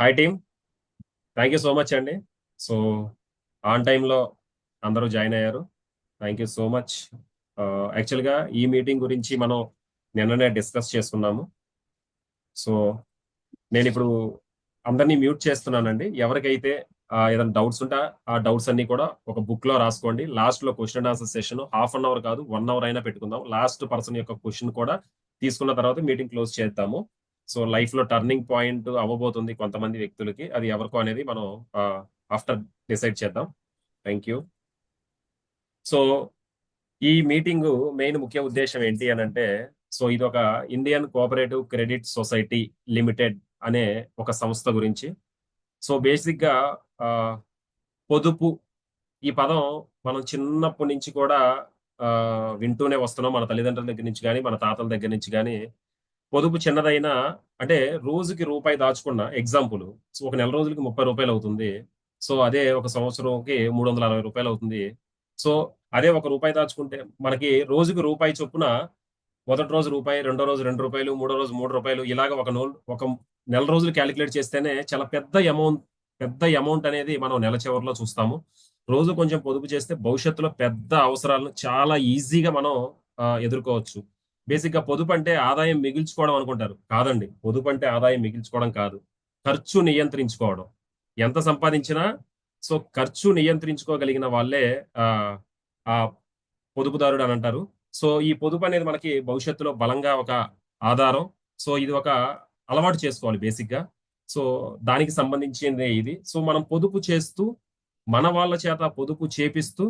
Hi team, thank you so much అండి. So on టైంలో అందరూ జాయిన్ అయ్యారు. Thank you so much. యాక్చువల్గా ఈ మీటింగ్ గురించి మనం నిన్ననే డిస్కస్ చేసుకున్నాము. సో నేను ఇప్పుడు అందరినీ మ్యూట్ చేస్తున్నానండి. ఎవరికైతే ఏదైనా డౌట్స్ ఉంటే ఆ డౌట్స్ అన్ని కూడా ఒక బుక్ లో రాసుకోండి. లాస్ట్ లో question and answer session 1/2 hour కాదు 1 అవర్ అయినా పెట్టుకుందాం. లాస్ట్ పర్సన్ యొక్క క్వశ్చన్ కూడా తీసుకున్న తర్వాత మీటింగ్ క్లోజ్ చేద్దాము. సో లైఫ్ లో టర్నింగ్ పాయింట్ అవ్వబోతుంది కొంతమంది వ్యక్తులకి. అది ఎవరికో అనేది మనం ఆఫ్టర్ డిసైడ్ చేద్దాం. Thank you. సో ఈ మీటింగ్ మెయిన్ ముఖ్య ఉద్దేశం ఏంటి అని అంటే, సో ఇది ఒక Indian cooperative credit society limited అనే ఒక సంస్థ గురించి. సో బేసిక్ గా ఆ, పొదుపు ఈ పదం మనం చిన్నప్పటి నుంచి కూడా ఆ, వింటూనే వస్తున్నాం. మన తల్లిదండ్రుల దగ్గర నుంచి కానీ మన తాతల దగ్గర నుంచి కానీ పొదుపు చిన్నదైనా, అంటే రోజుకి రూపాయి దాచుకున్న ఎగ్జాంపుల్, సో ఒక నెల రోజులకి 30 రూపాయలు అవుతుంది. సో అదే ఒక సంవత్సరంకి 360 రూపాయలు అవుతుంది. సో అదే ఒక రూపాయి దాచుకుంటే మనకి రోజుకి రూపాయి చొప్పున మొదటి రోజు రూపాయి, రెండో రోజు 2 రూపాయలు, మూడో రోజు 3 రూపాయలు, ఇలాగ ఒక నెల రోజులు క్యాలిక్యులేట్ చేస్తేనే చాలా పెద్ద అమౌంట్ అనేది మనం నెల చివరిలో చూస్తాము. రోజు కొంచెం పొదుపు చేస్తే భవిష్యత్తులో పెద్ద అవసరాలను చాలా ఈజీగా మనం ఎదుర్కోవచ్చు. బేసిక్ గా పొదుపు అంటే ఆదాయం మిగిల్చుకోవడం అనుకుంటారు. కాదండి, పొదుపు అంటే ఆదాయం మిగిల్చుకోవడం కాదు, ఖర్చు నియంత్రించుకోవడం. ఎంత సంపాదించినా సో ఖర్చు నియంత్రించుకోగలిగిన వాళ్ళే ఆ ఆ పొదుపుదారుడు అని అంటారు. సో ఈ పొదుపు అనేది మనకి భవిష్యత్తులో బలంగా ఒక ఆధారం. సో ఇది ఒక అలవాటు చేసుకోవాలి బేసిక్ గా. సో దానికి సంబంధించిందే ఇది. సో మనం పొదుపు చేస్తూ మన వాళ్ళ చేత పొదుపు చేపిస్తూ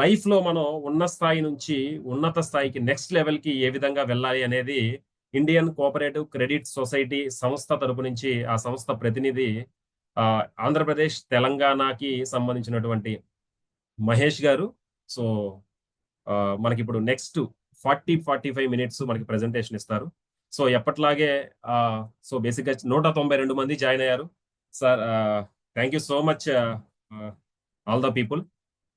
లైఫ్ లో మనం ఉన్న స్థాయి నుంచి ఉన్నత స్థాయికి, నెక్స్ట్ లెవెల్ కి ఏ విధంగా వెళ్ళాలి అనేది ఇండియన్ కోఆపరేటివ్ క్రెడిట్ సొసైటీ సంస్థ తరపు నుంచి ఆ సంస్థ ప్రతినిధి ఆ, ఆంధ్రప్రదేశ్ తెలంగాణకి సంబంధించినటువంటి మహేష్ గారు. సో ఆ, మనకి ఇప్పుడు నెక్స్ట్ 45 మినిట్స్ మనకి ప్రెజెంటేషన్ ఇస్తారు. సో ఎప్పట్లాగే ఆ, సో బేసిక్ గా 192 మంది జాయిన్ అయ్యారు. Sir, thank you so much all the people.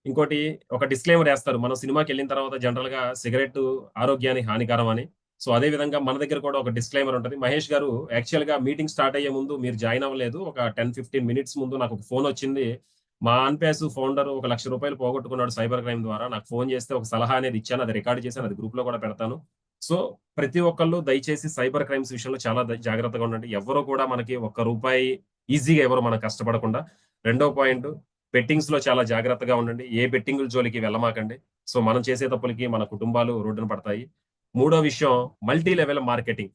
ఇంకోటి, ఒక డిస్క్లైమర్ వేస్తారు మనం సినిమాకి వెళ్ళిన తర్వాత జనరల్ గా సిగరెట్ ఆరోగ్యానికి హానికరం అని. సో అదే విధంగా మన దగ్గర కూడా ఒక డిస్క్లైమర్ ఉంటుంది. మహేష్ గారు, యాక్చువల్ గా మీటింగ్ స్టార్ట్ అయ్యే ముందు మీరు జాయిన్ అవ్వలేదు, ఒక 10-15 మినిట్స్ ముందు నాకు ఒక ఫోన్ వచ్చింది. మా అన్పేస్ ఫౌండర్ 1 లక్ష రూపాయలు పోగొట్టుకున్నాడు సైబర్ క్రైమ్ ద్వారా. నాకు ఫోన్ చేస్తే ఒక సలహా అనేది ఇచ్చాను, అది రికార్డ్ చేశాను, అది గ్రూప్ లో కూడా పెడతాను. సో ప్రతి ఒక్కళ్ళు దయచేసి సైబర్ క్రైమ్స్ విషయంలో చాలా జాగ్రత్తగా ఉండండి. ఎవరు కూడా మనకి 1 రూపాయి ఈజీగా ఎవరు మనకు కష్టపడకుండా. రెండో పాయింట్, బెట్టింగ్స్ లో చాలా జాగ్రత్తగా ఉండండి. ఏ బెట్టింగుల జోలికి వెళ్ళమాకండి. సో మనం చేసే తప్పులకి మన కుటుంబాలు రోడ్డున పడతాయి. మూడో విషయం, మల్టీ లెవెల్ మార్కెటింగ్.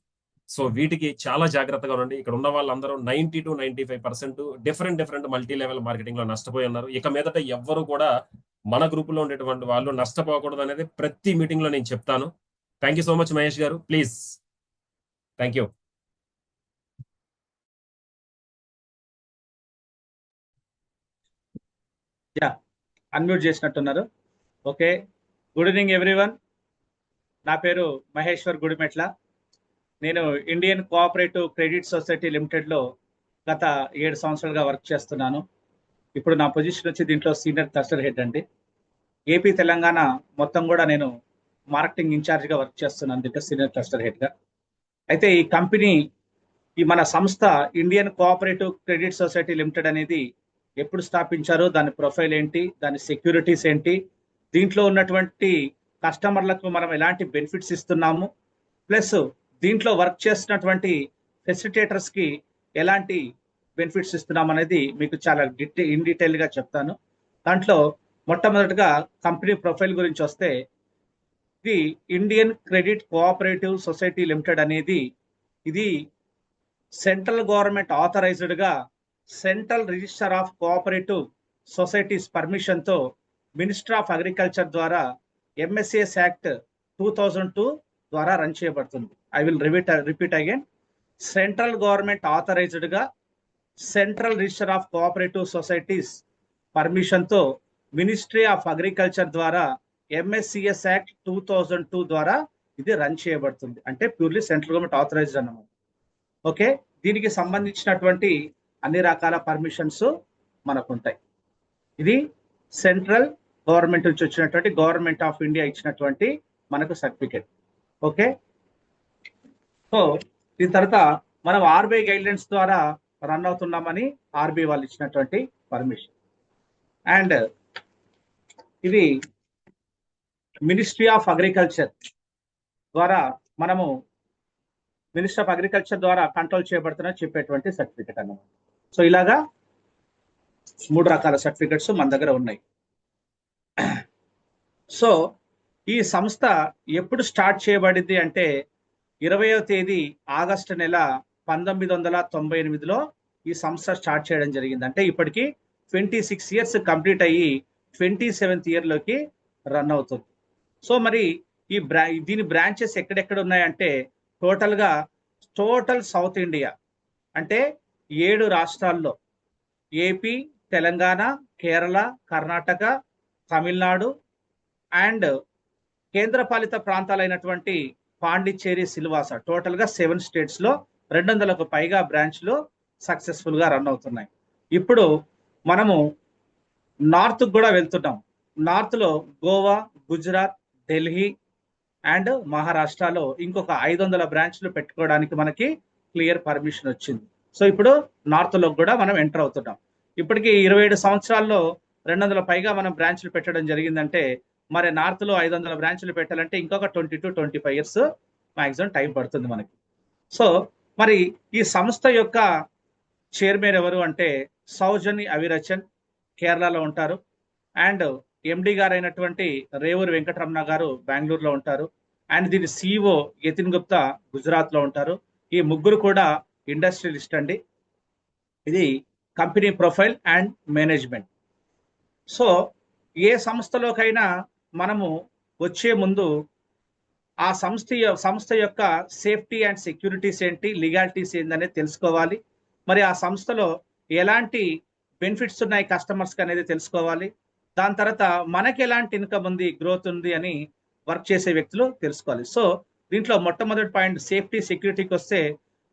సో వీటికి చాలా జాగ్రత్తగా ఉండండి. ఇక్కడ ఉన్న వాళ్ళందరూ 90-95% different different multi level marketing లో నష్టపోయి ఉన్నారు. ఇక మీదట ఎవ్వరు కూడా మన గ్రూప్ లో ఉండేటువంటి వాళ్ళు నష్టపోకూడదు అనేది ప్రతి మీటింగ్ లో నేను చెప్తాను. Thank you so much Mahesh గారు, please. Thank you. Yeah, unmute చేసినట్టున్నారు. Okay, good evening everyone. నా పేరు మహేశ్వర్ గుడిమెట్ల. నేను ఇండియన్ కోఆపరేటివ్ క్రెడిట్ సొసైటీ లిమిటెడ్లో గత 7 సంవత్సరాలుగా వర్క్ చేస్తున్నాను. ఇప్పుడు నా పొజిషన్ వచ్చి దీంట్లో సీనియర్ క్లస్టర్ హెడ్ అండి. ఏపీ తెలంగాణ మొత్తం కూడా నేను మార్కెటింగ్ ఇన్ఛార్జ్గా వర్క్ చేస్తున్నాను, దీంట్లో సీనియర్ క్లస్టర్ హెడ్గా. అయితే ఈ కంపెనీ, ఈ మన సంస్థ Indian cooperative credit society limited అనేది ఎప్పుడు స్థాపించారో, దాని ప్రొఫైల్ ఏంటి, దాని సెక్యూరిటీస్ ఏంటి, దీంట్లో ఉన్నటువంటి కస్టమర్లకు మనం ఎలాంటి బెనిఫిట్స్ ఇస్తున్నాము, ప్లస్ దీంట్లో వర్క్ చేస్తున్నటువంటి ఫెసిలిటేటర్స్కి ఎలాంటి బెనిఫిట్స్ ఇస్తున్నాం అనేది మీకు చాలా ఇన్ డీటెయిల్గా చెప్తాను. దాంట్లో మొట్టమొదటిగా కంపెనీ ప్రొఫైల్ గురించి వస్తే, ఇది Indian credit cooperative society limited అనేది ఇది సెంట్రల్ గవర్నమెంట్ ఆథరైజ్డ్గా central register of cooperative societies పర్మిషన్తో మినిస్టర్ ఆఫ్ అగ్రికల్చర్ ద్వారా ఎంఎస్సిఎస్ యాక్ట్ 2002 ద్వారా రన్ చేయబడుతుంది. I will repeat again. Central government ఆథరైజ్డ్గా central register of cooperative societies పర్మిషన్తో మినిస్ట్రీ ఆఫ్ అగ్రికల్చర్ ద్వారా ఎంఎస్సిఎస్ యాక్ట్ 2002 ద్వారా ఇది రన్ చేయబడుతుంది. అంటే ప్యూర్లీ సెంట్రల్ గవర్నమెంట్ ఆథరైజ్డ్ అన్నమాట. ఓకే, దీనికి సంబంధించినటువంటి అన్ని రకాల పర్మిషన్స్ మనకు ఉంటాయి. ఇది సెంట్రల్ గవర్నమెంట్ నుంచి వచ్చినటువంటి, గవర్నమెంట్ ఆఫ్ ఇండియా ఇచ్చినటువంటి మనకు సర్టిఫికేట్. ఓకే, సో దీని తర్వాత మనం ఆర్బీఐ గైడ్లైన్స్ ద్వారా రన్ అవుతున్నామని ఆర్బీ వాళ్ళు ఇచ్చినటువంటి పర్మిషన్. అండ్ ఇది మినిస్ట్రీ ఆఫ్ అగ్రికల్చర్ ద్వారా మనము మినిస్టర్ ఆఫ్ అగ్రికల్చర్ ద్వారా కంట్రోల్ చేయబడుతున్న చెప్పేటువంటి సర్టిఫికెట్ అన్నమాట. సో ఇలాగా 3 రకాల సర్టిఫికెట్స్ మన దగ్గర ఉన్నాయి. సో ఈ సంస్థ ఎప్పుడు స్టార్ట్ చేయబడింది అంటే 20వ తేదీ ఆగస్టు నెల 1998లో ఈ సంస్థ స్టార్ట్ చేయడం జరిగింది. అంటే ఇప్పటికి 26 ఇయర్స్ కంప్లీట్ అయ్యి 27th ఇయర్లోకి రన్ అవుతుంది. సో మరి దీని బ్రాంచెస్ ఎక్కడెక్కడ ఉన్నాయంటే టోటల్ సౌత్ ఇండియా అంటే 7 రాష్ట్రాల్లో ఏపీ, తెలంగాణ, కేరళ, కర్ణాటక, తమిళనాడు అండ్ కేంద్రపాలిత ప్రాంతాలైనటువంటి పాండిచ్చేరి, సిల్వాస టోటల్గా 7 స్టేట్స్లో 200కు పైగా బ్రాంచ్లు సక్సెస్ఫుల్గా రన్ అవుతున్నాయి. ఇప్పుడు మనము నార్త్ కూడా వెళ్తున్నాం. నార్త్లో గోవా, గుజరాత్, ఢిల్లీ అండ్ మహారాష్ట్రలో ఇంకొక 500 బ్రాంచ్లు పెట్టుకోవడానికి మనకి క్లియర్ పర్మిషన్ వచ్చింది. సో ఇప్పుడు నార్త్లో కూడా మనం ఎంటర్ అవుతున్నాం. ఇప్పటికి 27 సంవత్సరాల్లో 200 పైగా మనం బ్రాంచ్లు పెట్టడం జరిగిందంటే మరి నార్త్లో 500 బ్రాంచ్లు పెట్టాలంటే ఇంకొక 20 to 25 ఇయర్స్ మాక్సిమం టైం పడుతుంది మనకి. సో మరి ఈ సంస్థ యొక్క చైర్మన్ ఎవరు అంటే సౌజని అవిరచన్ కేరళలో ఉంటారు. అండ్ ఎండి గారు అయినటువంటి రేవూరి వెంకటరమణ గారు బెంగళూరులో ఉంటారు. అండ్ దీని సిఇఓ యతిన్ గుప్తా గుజరాత్లో ఉంటారు. ఈ ముగ్గురు కూడా ఇండస్ట్రియలిస్ట్ అండి. ఇది company profile and management. So ఏ సంస్థలోకైనా మనము వచ్చే ముందు ఆ సంస్థ యొక్క సేఫ్టీ అండ్ సెక్యూరిటీస్ ఏంటి, లీగాలిటీస్ ఏంటనేది తెలుసుకోవాలి. మరి ఆ సంస్థలో ఎలాంటి బెనిఫిట్స్ ఉన్నాయి కస్టమర్స్కి అనేది తెలుసుకోవాలి. దాని తర్వాత మనకి ఎలాంటి ఇన్కమ్ ఉంది, గ్రోత్ ఉంది అని వర్క్ చేసే వ్యక్తులు తెలుసుకోవాలి. సో దీంట్లో మొట్టమొదటి పాయింట్ సేఫ్టీ సెక్యూరిటీకి వస్తే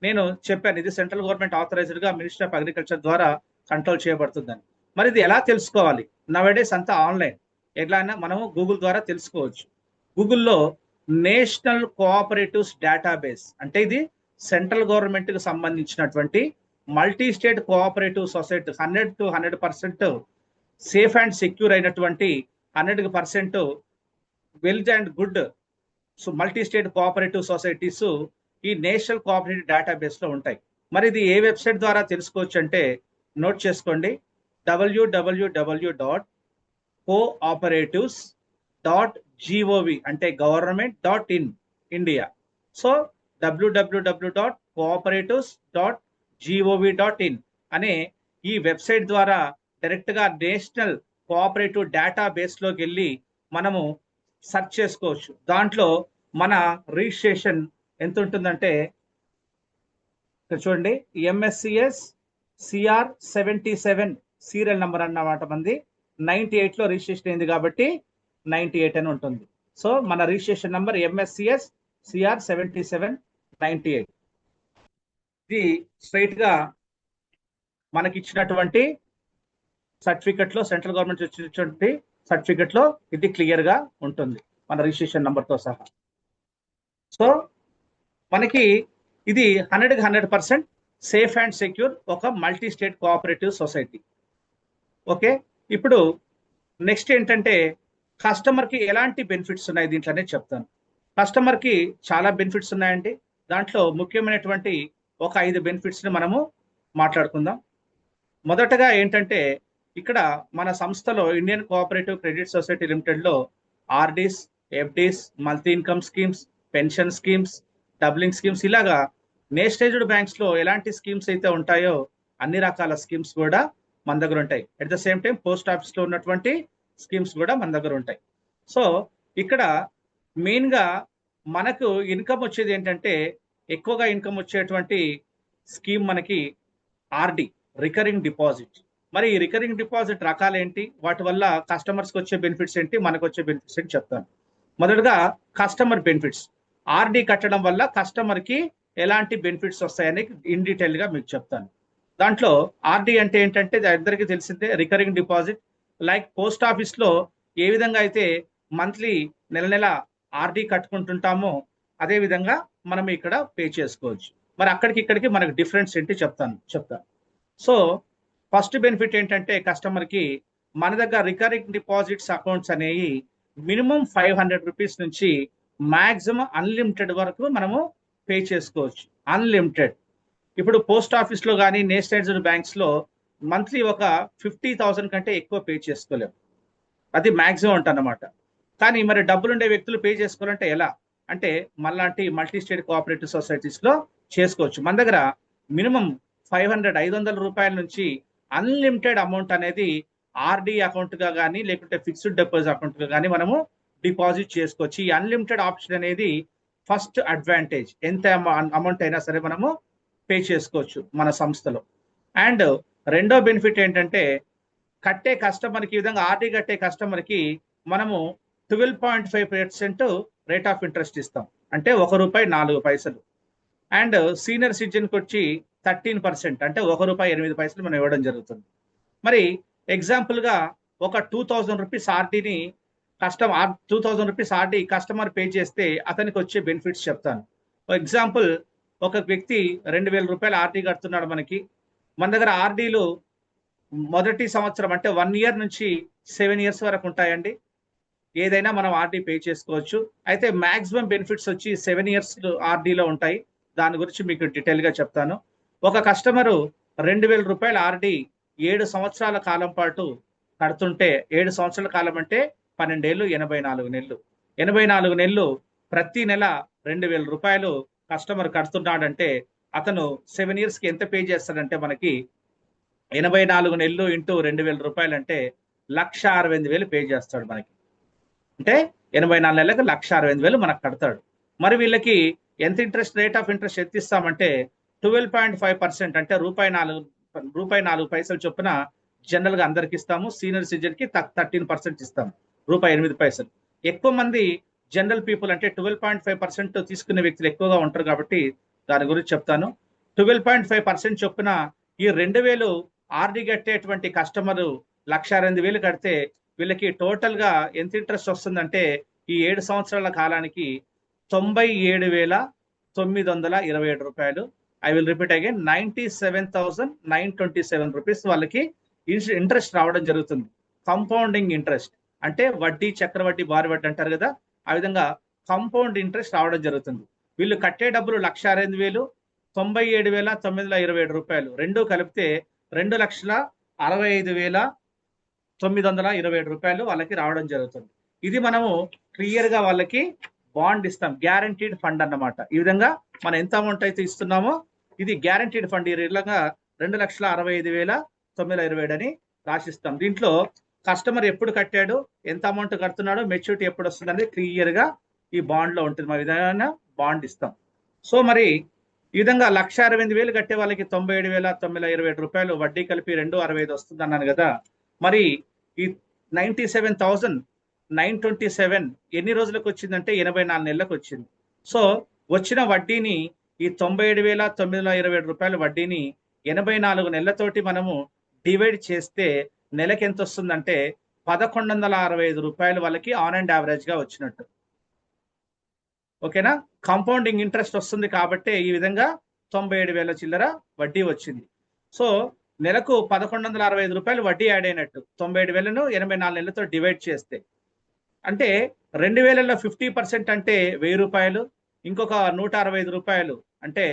నేను చెప్పాను ఇది సెంట్రల్ గవర్నమెంట్ ఆథరైజ్డ్గా మినిస్ట్రీ ఆఫ్ అగ్రికల్చర్ ద్వారా కంట్రోల్ చేయబడుతుందని. మరి ఇది ఎలా తెలుసుకోవాలి? నవేడేస్ అంతా ఆన్లైన్, ఎట్లయినా మనము గూగుల్ ద్వారా తెలుసుకోవచ్చు. గూగుల్లో నేషనల్ కోఆపరేటివ్స్ డేటాబేస్ అంటే ఇది సెంట్రల్ గవర్నమెంట్కి సంబంధించినటువంటి multi state cooperative society 100 to 100% safe and secure అయినటువంటి 100% wealth and good multi state cooperative societies ఈ నేషనల్ కోఆపరేటివ్ డేటాబేస్ లో ఉంటాయి. మరి ఇది ఏ వెబ్సైట్ ద్వారా తెలుసుకోవచ్చు అంటే నోట్ చేసుకోండి, www.cooperatives.gov అంటే government.in ఇండియా. సో www.cooperatives.gov.in అనే ఈ వెబ్సైట్ ద్వారా డైరెక్ట్ గా నేషనల్ కోఆపరేటివ్ డేటాబేస్ లోకి వెళ్ళి మనము సెర్చ్ చేసుకోవచ్చు. దాంట్లో మన రిజిస్ట్రేషన్ ఎంత ఉంటుందంటే చూడండి, ఎంఎస్సిఎస్ సిఆర్ 77 సీరియల్ నెంబర్ అన్నమాట. మంది 98లో రిజిస్ట్రేషన్ అయింది కాబట్టి 98 అని ఉంటుంది. సో మన రిజిస్ట్రేషన్ నెంబర్ ఎంఎస్సిఎస్ సిఆర్ 7798. ఇది స్ట్రైట్ గా మనకి ఇచ్చినటువంటి సర్టిఫికెట్ లో, సెంట్రల్ గవర్నమెంట్ ఇచ్చినటువంటి సర్టిఫికెట్ లో ఇది క్లియర్ గా ఉంటుంది మన రిజిస్ట్రేషన్ నెంబర్ తో సహా. సో మనకి ఇది 100% సేఫ్ అండ్ సెక్యూర్ ఒక multi state cooperative society. Okay, ఇప్పుడు నెక్స్ట్ ఏంటంటే కస్టమర్ కి ఎలాంటి బెనిఫిట్స్ ఉన్నాయి దీంట్లోనే చెప్తాను. కస్టమర్ కి చాలా బెనిఫిట్స్ ఉన్నాయండి. దాంట్లో ముఖ్యమైనటువంటి ఒక 5 బెనిఫిట్స్ ని మనము మాట్లాడుకుందాం. మొదటగా ఏంటంటే ఇక్కడ మన సంస్థలో Indian cooperative credit society limited లో RDs, FDs, multi income schemes, pension schemes, doubling schemes ఇలాగా నేషనలైజ్డ్ బ్యాంక్స్ లో ఎలాంటి స్కీమ్స్ అయితే ఉంటాయో అన్ని రకాల స్కీమ్స్ కూడా మన దగ్గర ఉంటాయి. At the same time post office లో ఉన్నటువంటి స్కీమ్స్ కూడా మన దగ్గర ఉంటాయి. సో ఇక్కడ మెయిన్ గా మనకు ఇన్కమ్ వచ్చేది ఏంటంటే ఎక్కువగా ఇన్కమ్ వచ్చేటువంటి స్కీమ్ మనకి ఆర్డి, రికరింగ్ డిపాజిట్. మరి ఈ రికరింగ్ డిపాజిట్ రకాలు ఏంటి, వాటి వల్ల కస్టమర్స్కి వచ్చే బెనిఫిట్స్ ఏంటి, మనకు వచ్చే బెనిఫిట్స్ ఏంటి చెప్తాను. మొదటగా కస్టమర్ బెనిఫిట్స్. ఆర్డి కట్టడం వల్ల కస్టమర్ కి ఎలాంటి బెనిఫిట్స్ వస్తాయని ఇన్ డీటెయిల్ గా మీకు చెప్తాను. దాంట్లో ఆర్డి అంటే ఏంటంటే అందరికీ తెలిసిందే, recurring deposit. Like post office లో ఏ విధంగా అయితే మంత్లీ నెల ఆర్డి కట్టుకుంటుంటామో అదే విధంగా మనం ఇక్కడ పే చేసుకోవచ్చు. మరి అక్కడికి ఇక్కడికి మనకు డిఫరెన్స్ ఏంటి చెప్తాను. సో ఫస్ట్ బెనిఫిట్ ఏంటంటే కస్టమర్కి మన దగ్గర రికరింగ్ డిపాజిట్స్ అకౌంట్స్ అనేవి మినిమం 500 రూపీస్ నుంచి మాక్సిమం అన్లిమిటెడ్ వరకు మనము పే చేసుకోవచ్చు. అన్లిమిటెడ్. ఇప్పుడు పోస్ట్ ఆఫీస్లో కానీ నేషనలైజ్డ్ బ్యాంక్స్లో మంత్లీ ఒక 50,000 కంటే ఎక్కువ పే చేసుకోలేము. అది మాక్సిమం అంటన్నమాట. కానీ మరి డబ్బులుండే వ్యక్తులు పే చేసుకోవాలంటే ఎలా అంటే మళ్ళాంటి మల్టీ స్టేట్ కోఆపరేటివ్ సొసైటీస్లో చేసుకోవచ్చు. మన దగ్గర మినిమం 500 రూపాయల నుంచి అన్లిమిటెడ్ అమౌంట్ అనేది ఆర్డి అకౌంట్గా కానీ లేకుంటే ఫిక్స్డ్ డిపాజిట్ అకౌంట్గా కానీ మనము డిపాజిట్ చేసుకోవచ్చు. ఈ అన్లిమిటెడ్ ఆప్షన్ అనేది ఫస్ట్ అడ్వాంటేజ్. ఎంత అమౌంట్ అయినా సరే మనము పే చేసుకోవచ్చు మన సంస్థలో. అండ్ రెండో బెనిఫిట్ ఏంటంటే కట్టే కస్టమర్కి ఈ విధంగా ఆర్డీ కట్టే కస్టమర్కి మనము 12.5% రేట్ ఆఫ్ ఇంట్రెస్ట్ ఇస్తాం. అంటే ₹1.04. అండ్ సీనియర్ సిటిజన్కి వచ్చి 13% అంటే ₹1.08 మనం ఇవ్వడం జరుగుతుంది. మరి ఎగ్జాంపుల్గా ఒక 2,000 రూపీస్ ఆర్డీని 2,000 రూపీస్ ఆర్డీ కస్టమర్ పే చేస్తే అతనికి వచ్చే బెనిఫిట్స్ చెప్తాను. ఎగ్జాంపుల్ ఒక వ్యక్తి 2,000 రూపాయలు ఆర్డీ కడుతున్నాడు మనకి. మన దగ్గర ఆర్డీలు మొదటి సంవత్సరం అంటే 1 ఇయర్ నుంచి 7 ఇయర్స్ వరకు ఉంటాయండి. ఏదైనా మనం ఆర్డీ పే చేసుకోవచ్చు. అయితే మాక్సిమం బెనిఫిట్స్ వచ్చి 7 ఇయర్స్ ఆర్డీలో ఉంటాయి. దాని గురించి మీకు డీటెయిల్గా చెప్తాను. ఒక కస్టమరు 2,000 రూపాయల ఆర్డీ 7 సంవత్సరాల కాలం పాటు కడుతుంటే 7 సంవత్సరాల కాలం అంటే 12 ఏళ్ళు 84 నెలలు. 84 నెలలు ప్రతి నెల 2,000 రూపాయలు కస్టమర్ కడుతున్నాడంటే అతను 7 ఇయర్స్కి ఎంత పే చేస్తాడంటే మనకి 84 నెలలు ఇంటూ 2,000 రూపాయలు అంటే 1,68,000 పే చేస్తాడు మనకి. అంటే 84 నెలలకు 1,68,000 మనకు కడతాడు. మరి వీళ్ళకి ఎంత ఇంట్రెస్ట్ రేట్ ఆఫ్ ఇంట్రెస్ట్ ఎంత ఇస్తామంటే 12.5% అంటే ₹4 చొప్పున జనరల్గా అందరికి ఇస్తాము. సీనియర్ సిటిజన్కి 13% ఇస్తాము, ₹8. ఎక్కువ మంది జనరల్ పీపుల్ అంటే 12.5% తీసుకునే వ్యక్తులు ఎక్కువగా ఉంటారు కాబట్టి దాని గురించి చెప్తాను. 12.5% చొప్పున ఈ 2,000 ఆర్డీ కట్టేటువంటి కస్టమర్ 1,68,000 కడితే వీళ్ళకి టోటల్గా ఎంత ఇంట్రెస్ట్ వస్తుందంటే ఈ 7 సంవత్సరాల కాలానికి 97,927 రూపాయలు. I will repeat again 97,927 rupees వాళ్ళకి ఇంట్రెస్ట్ రావడం జరుగుతుంది. కంపౌండింగ్ ఇంట్రెస్ట్ అంటే వడ్డీ, చక్రవడ్డీ, భారీ వడ్డీ అంటారు కదా, ఆ విధంగా కంపౌండ్ ఇంట్రెస్ట్ రావడం జరుగుతుంది. వీళ్ళు కట్టే డబ్బులు 1,68,000, 97,927 రూపాయలు రెండు కలిపితే 2,65,927 రూపాయలు వాళ్ళకి రావడం జరుగుతుంది. ఇది మనము క్లియర్ గా వాళ్ళకి బాండ్ ఇస్తాం, గ్యారంటీడ్ ఫండ్ అన్నమాట. ఈ విధంగా మనం ఎంత అమౌంట్ అయితే ఇస్తున్నామో ఇది గ్యారంటీడ్ ఫండ్. ఈ విధంగా 2,65,927 అని రాసిస్తాం. దీంట్లో కస్టమర్ ఎప్పుడు కట్టాడు, ఎంత అమౌంట్ కడుతున్నాడో, మెచ్యూరిటీ ఎప్పుడు వస్తుంది అనేది క్లియర్ గా ఈ బాండ్ లో ఉంటుంది. మన విధంగా బాండ్ ఇస్తాం. సో మరి ఈ విధంగా 1,68,000 కట్టే వాళ్ళకి 97,927 రూపాయలు వడ్డీ కలిపి 2,65 వస్తుంది అన్నాను కదా. మరి ఈ 97,927 ఎన్ని రోజులకు వచ్చిందంటే 84 నెలలకు వచ్చింది. సో వచ్చిన వడ్డీని ఈ 97,927 రూపాయల వడ్డీని 84 నెలలతోటి మనము డివైడ్ చేస్తే నెలకి ఎంత వస్తుందంటే 1,165 రూపాయలు వాళ్ళకి ఆన్ అండ్ యావరేజ్ గా వచ్చినట్టు. ఓకేనా. కాంపౌండింగ్ ఇంట్రెస్ట్ వస్తుంది కాబట్టి ఈ విధంగా 97,000 చిల్లర వడ్డీ వచ్చింది. సో నెలకు 1,165 రూపాయలు వడ్డీ యాడ్ అయినట్టు 97,000ను 84 నెలలతో డివైడ్ చేస్తే. అంటే 2,000లో 50% అంటే 1,000 రూపాయలు, ఇంకొక 165 రూపాయలు అంటే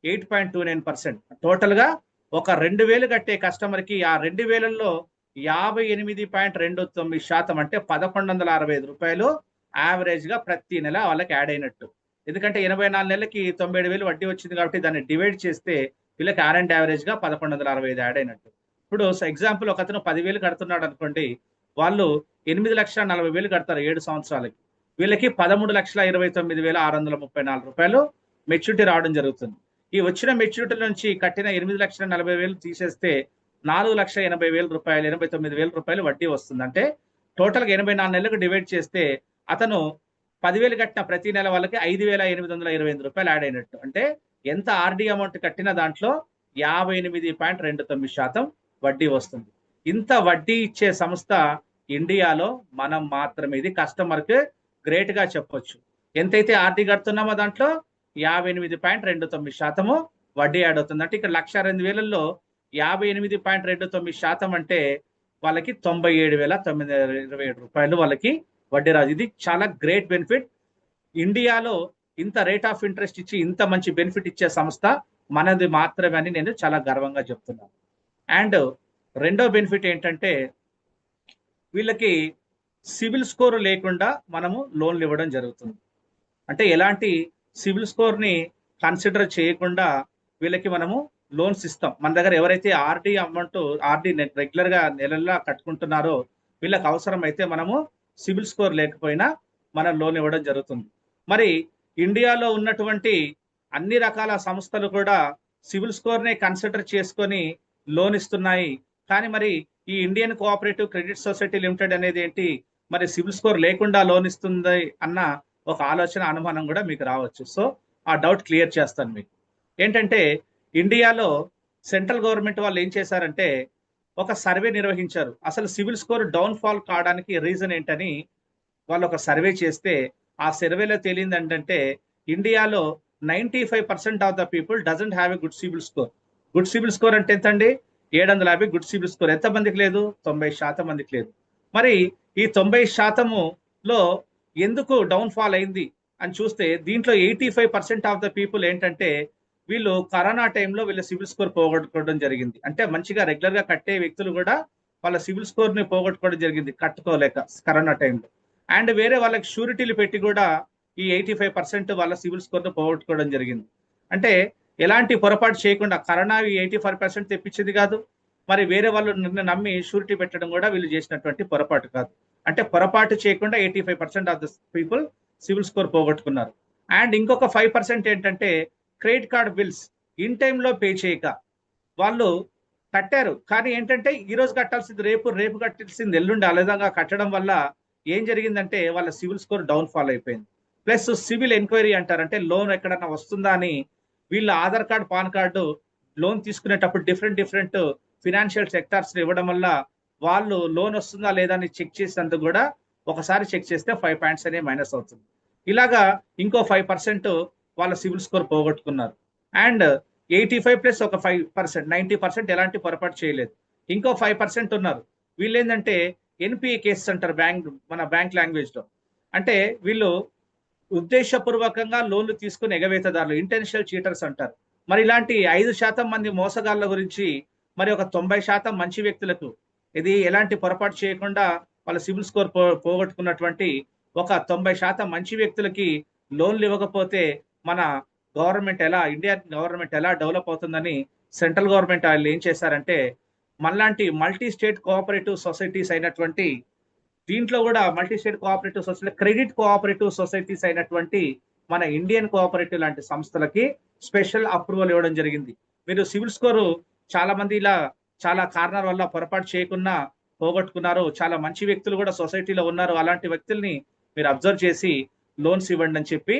8.29%. టోటల్ గా ఒక 2,000 కట్టే కస్టమర్ కి ఆ 2,000లో 58.29% అంటే 1,165 రూపాయలు యావరేజ్ గా ప్రతి నెల వాళ్ళకి యాడ్ అయినట్టు. ఎందుకంటే 84 నెలలకి 97,000 వడ్డీ వచ్చింది కాబట్టి దాన్ని డివైడ్ చేస్తే వీళ్ళకి ఆర్ అండ్ యావరేజ్ గా 1,165 యాడ్ అయినట్టు. ఇప్పుడు ఎగ్జాంపుల్ ఒక అతను 10,000 కడుతున్నాడు అనుకోండి, వాళ్ళు 8,40,000 కడతారు 7 సంవత్సరాలకి. వీళ్ళకి 13,29,634 రూపాయలు మెచ్యూరిటీ రావడం జరుగుతుంది. ఈ వచ్చిన మెచ్యూరిటీ నుంచి కట్టిన 8,40,000 తీసేస్తే 4,80,000 రూపాయలు, 89,000 రూపాయలు వడ్డీ వస్తుంది. అంటే టోటల్గా 84 నెలలకు డివైడ్ చేస్తే అతను 10,000 కట్టిన ప్రతి నెల వాళ్ళకి 5,828 రూపాయలు యాడ్ అయినట్టు. అంటే ఎంత ఆర్డీ అమౌంట్ కట్టినా దాంట్లో 58.29% వడ్డీ వస్తుంది. ఇంత వడ్డీ ఇచ్చే సంస్థ ఇండియాలో మనం మాత్రమే. ఇది కస్టమర్కి గ్రేట్ గా చెప్పొచ్చు. ఎంతైతే ఆర్డీ కడుతున్నామో దాంట్లో 58.29% వడ్డీ యాడ్ అవుతుంది. అంటే ఇక్కడ 1,68,000లో 58.29% అంటే వాళ్ళకి 97,927 రూపాయలు వాళ్ళకి వడ్డీ రాదు. ఇది చాలా గ్రేట్ బెనిఫిట్. ఇండియాలో ఇంత రేట్ ఆఫ్ ఇంట్రెస్ట్ ఇచ్చి ఇంత మంచి బెనిఫిట్ ఇచ్చే సంస్థ మనది మాత్రమే అని నేను చాలా గర్వంగా చెప్తున్నాను. అండ్ రెండో బెనిఫిట్ ఏంటంటే వీళ్ళకి సివిల్ స్కోర్ లేకుండా మనము లోన్లు ఇవ్వడం జరుగుతుంది. అంటే ఎలాంటి సివిల్ స్కోర్ని కన్సిడర్ చేయకుండా వీళ్ళకి మనము లోన్స్ ఇస్తాం. మన దగ్గర ఎవరైతే ఆర్డీ రెగ్యులర్గా నెలల్లో కట్టుకుంటున్నారో వీళ్ళకి అవసరం అయితే మనము సివిల్ స్కోర్ లేకపోయినా మనం లోన్ ఇవ్వడం జరుగుతుంది. మరి ఇండియాలో ఉన్నటువంటి అన్ని రకాల సంస్థలు కూడా సివిల్ స్కోర్నే కన్సిడర్ చేసుకొని లోన్ ఇస్తున్నాయి. కానీ మరి ఈ Indian cooperative credit society limited అనేది ఏంటి, మరి సివిల్ స్కోర్ లేకుండా లోన్ ఇస్తుంది అన్న ఒక ఆలోచన, అనుమానం కూడా మీకు రావచ్చు. సో ఆ డౌట్ క్లియర్ చేస్తాను మీకు. ఏంటంటే ఇండియాలో సెంట్రల్ గవర్నమెంట్ వాళ్ళు ఏం చేశారంటే ఒక సర్వే నిర్వహించారు. అసలు సివిల్ స్కోర్ డౌన్ ఫాల్ కావడానికి రీజన్ ఏంటని వాళ్ళు ఒక సర్వే చేస్తే ఆ సర్వేలో తేలింది ఏంటంటే ఇండియాలో 95% of the people doesn't have a good civil score. Good civil score అంటే ఎంత అండి? 750 గుడ్ సివిల్ స్కోర్. ఎంత మందికి లేదు? 90% మందికి లేదు. మరి ఈ 90%లో ఎందుకు డౌన్ ఫాల్ అయింది అని చూస్తే దీంట్లో 85% ఆఫ్ ద పీపుల్ ఏంటంటే వీళ్ళు కరోనా టైంలో వీళ్ళ సివిల్ స్కోర్ పోగొట్టుకోవడం జరిగింది. అంటే మంచిగా రెగ్యులర్ గా కట్టే వ్యక్తులు కూడా వాళ్ళ సివిల్ స్కోర్ ని పోగొట్టుకోవడం జరిగింది కట్టుకోలేక కరోనా టైంలో. అండ్ వేరే వాళ్ళకి షూరిటీలు పెట్టి కూడా ఈ 85% వాళ్ళ సివిల్ స్కోర్ ని పోగొట్టుకోవడం జరిగింది. అంటే ఎలాంటి పొరపాటు చేయకుండా కరోనా 85% తెప్పించింది కాదు, మరి వేరే వాళ్ళు నిన్ను నమ్మి షూరిటీ పెట్టడం కూడా వీళ్ళు చేసినటువంటి పొరపాటు కాదు. అంటే పొరపాటు చేయకుండా 85% of the people civil score పోగొట్టుకున్నారు. అండ్ ఇంకొక 5% ఏంటంటే క్రెడిట్ కార్డ్ బిల్స్ ఇన్ టైంలో పే చేయక వాళ్ళు కట్టారు. కానీ ఏంటంటే ఈ రోజు కట్టాల్సింది రేపు కట్టాల్సింది ఎల్లుండి అలదంగా కట్టడం వల్ల ఏం జరిగిందంటే వాళ్ళ సివిల్ స్కోర్ డౌన్ ఫాల్ అయిపోయింది. ప్లస్ సివిల్ ఎంక్వైరీ అంటారు, అంటే లోన్ ఎక్కడన్నా వస్తుందా అని వీళ్ళ Aadhaar card pan card loan తీసుకునేటప్పుడు డిఫరెంట్ ఫినాన్షియల్ సెక్టార్స్ ఇవ్వడం వల్ల వాళ్ళు లోన్ వస్తుందా లేదా అని చెక్ చేసినందుకు కూడా ఒకసారి చెక్ చేస్తే 5 పాయింట్స్ అనే మైనస్ అవుతుంది. ఇలాగా ఇంకో 5% వాళ్ళ సివిల్ స్కోర్ పోగొట్టుకున్నారు. అండ్ 85 ప్లస్ ఒక 5%, 90% ఎలాంటి పొరపాటు చేయలేదు. ఇంకో 5% ఉన్నారు. వీళ్ళు ఏంటంటే ఎన్పిఏ కేసెస్ అంటారు మన బ్యాంక్ లాంగ్వేజ్ లో. అంటే వీళ్ళు ఉద్దేశపూర్వకంగా లోన్లు తీసుకుని ఎగవేతదారులు, ఇంటెన్షియల్ చీటర్స్ అంటారు. మరి ఇలాంటి 5% మంది మోసగాళ్ళ గురించి మరి ఒక 90% మంచి వ్యక్తులకు ఇది ఎలాంటి పొరపాటు చేయకుండా వాళ్ళ సివిల్ స్కోర్ పోగొట్టుకున్నటువంటి ఒక 90% మంచి వ్యక్తులకి లోన్లు ఇవ్వకపోతే మన ఇండియన్ గవర్నమెంట్ ఎలా డెవలప్ అవుతుందని సెంట్రల్ గవర్నమెంట్ వాళ్ళు ఏం చేశారంటే మనలాంటి మల్టీ స్టేట్ కోఆపరేటివ్ సొసైటీస్ అయినటువంటి దీంట్లో కూడా multi state cooperative society, credit cooperative societies అయినటువంటి మన ఇండియన్ కోఆపరేటివ్ లాంటి సంస్థలకి స్పెషల్ అప్రూవల్ ఇవ్వడం జరిగింది. మీరు సివిల్ స్కోరు చాలా మంది ఇలా చాలా కారణాల వల్ల పొరపాటు చేయకుండా పోగొట్టుకున్నారు. చాలా మంచి వ్యక్తులు కూడా సొసైటీలో ఉన్నారు. అలాంటి వ్యక్తుల్ని మీరు అబ్జర్వ్ చేసి లోన్స్ ఇవ్వండి అని చెప్పి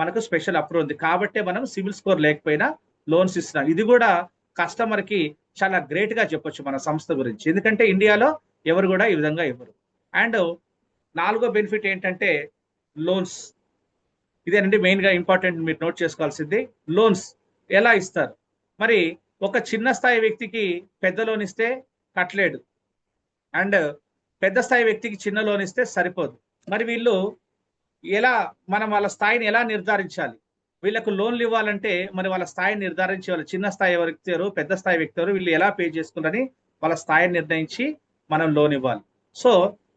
మనకు స్పెషల్ అప్రూవల్ ఉంది. కాబట్టి మనం సివిల్ స్కోర్ లేకపోయినా లోన్స్ ఇస్తున్నాం. ఇది కూడా కస్టమర్ కి చాలా గ్రేట్ గా చెప్పొచ్చు మన సంస్థ గురించి. ఎందుకంటే ఇండియాలో ఎవరు కూడా ఈ విధంగా ఇవ్వరు. అండ్ 4వ బెనిఫిట్ ఏంటంటే లోన్స్. ఇదేనండి మెయిన్ గా ఇంపార్టెంట్, మీరు నోట్ చేసుకోవాల్సింది. లోన్స్ ఎలా ఇస్తారు? మరి ఒక చిన్న స్థాయి వ్యక్తికి పెద్ద లోన్ ఇస్తే కట్టలేడు, అండ్ పెద్ద స్థాయి వ్యక్తికి చిన్న లోన్ ఇస్తే సరిపోదు. మరి వీళ్ళు మనం వాళ్ళ స్థాయిని ఎలా నిర్ధారించాలి? వీళ్ళకు లోన్లు ఇవ్వాలంటే మరి వాళ్ళ స్థాయిని నిర్ధారించాలి. చిన్న స్థాయి వ్యక్తి ఎవరు, పెద్ద స్థాయి వ్యక్తి ఎవరు, వీళ్ళు ఎలా పే చేసుకుంటారని వాళ్ళ స్థాయిని నిర్ణయించి మనం లోన్ ఇవ్వాలి. సో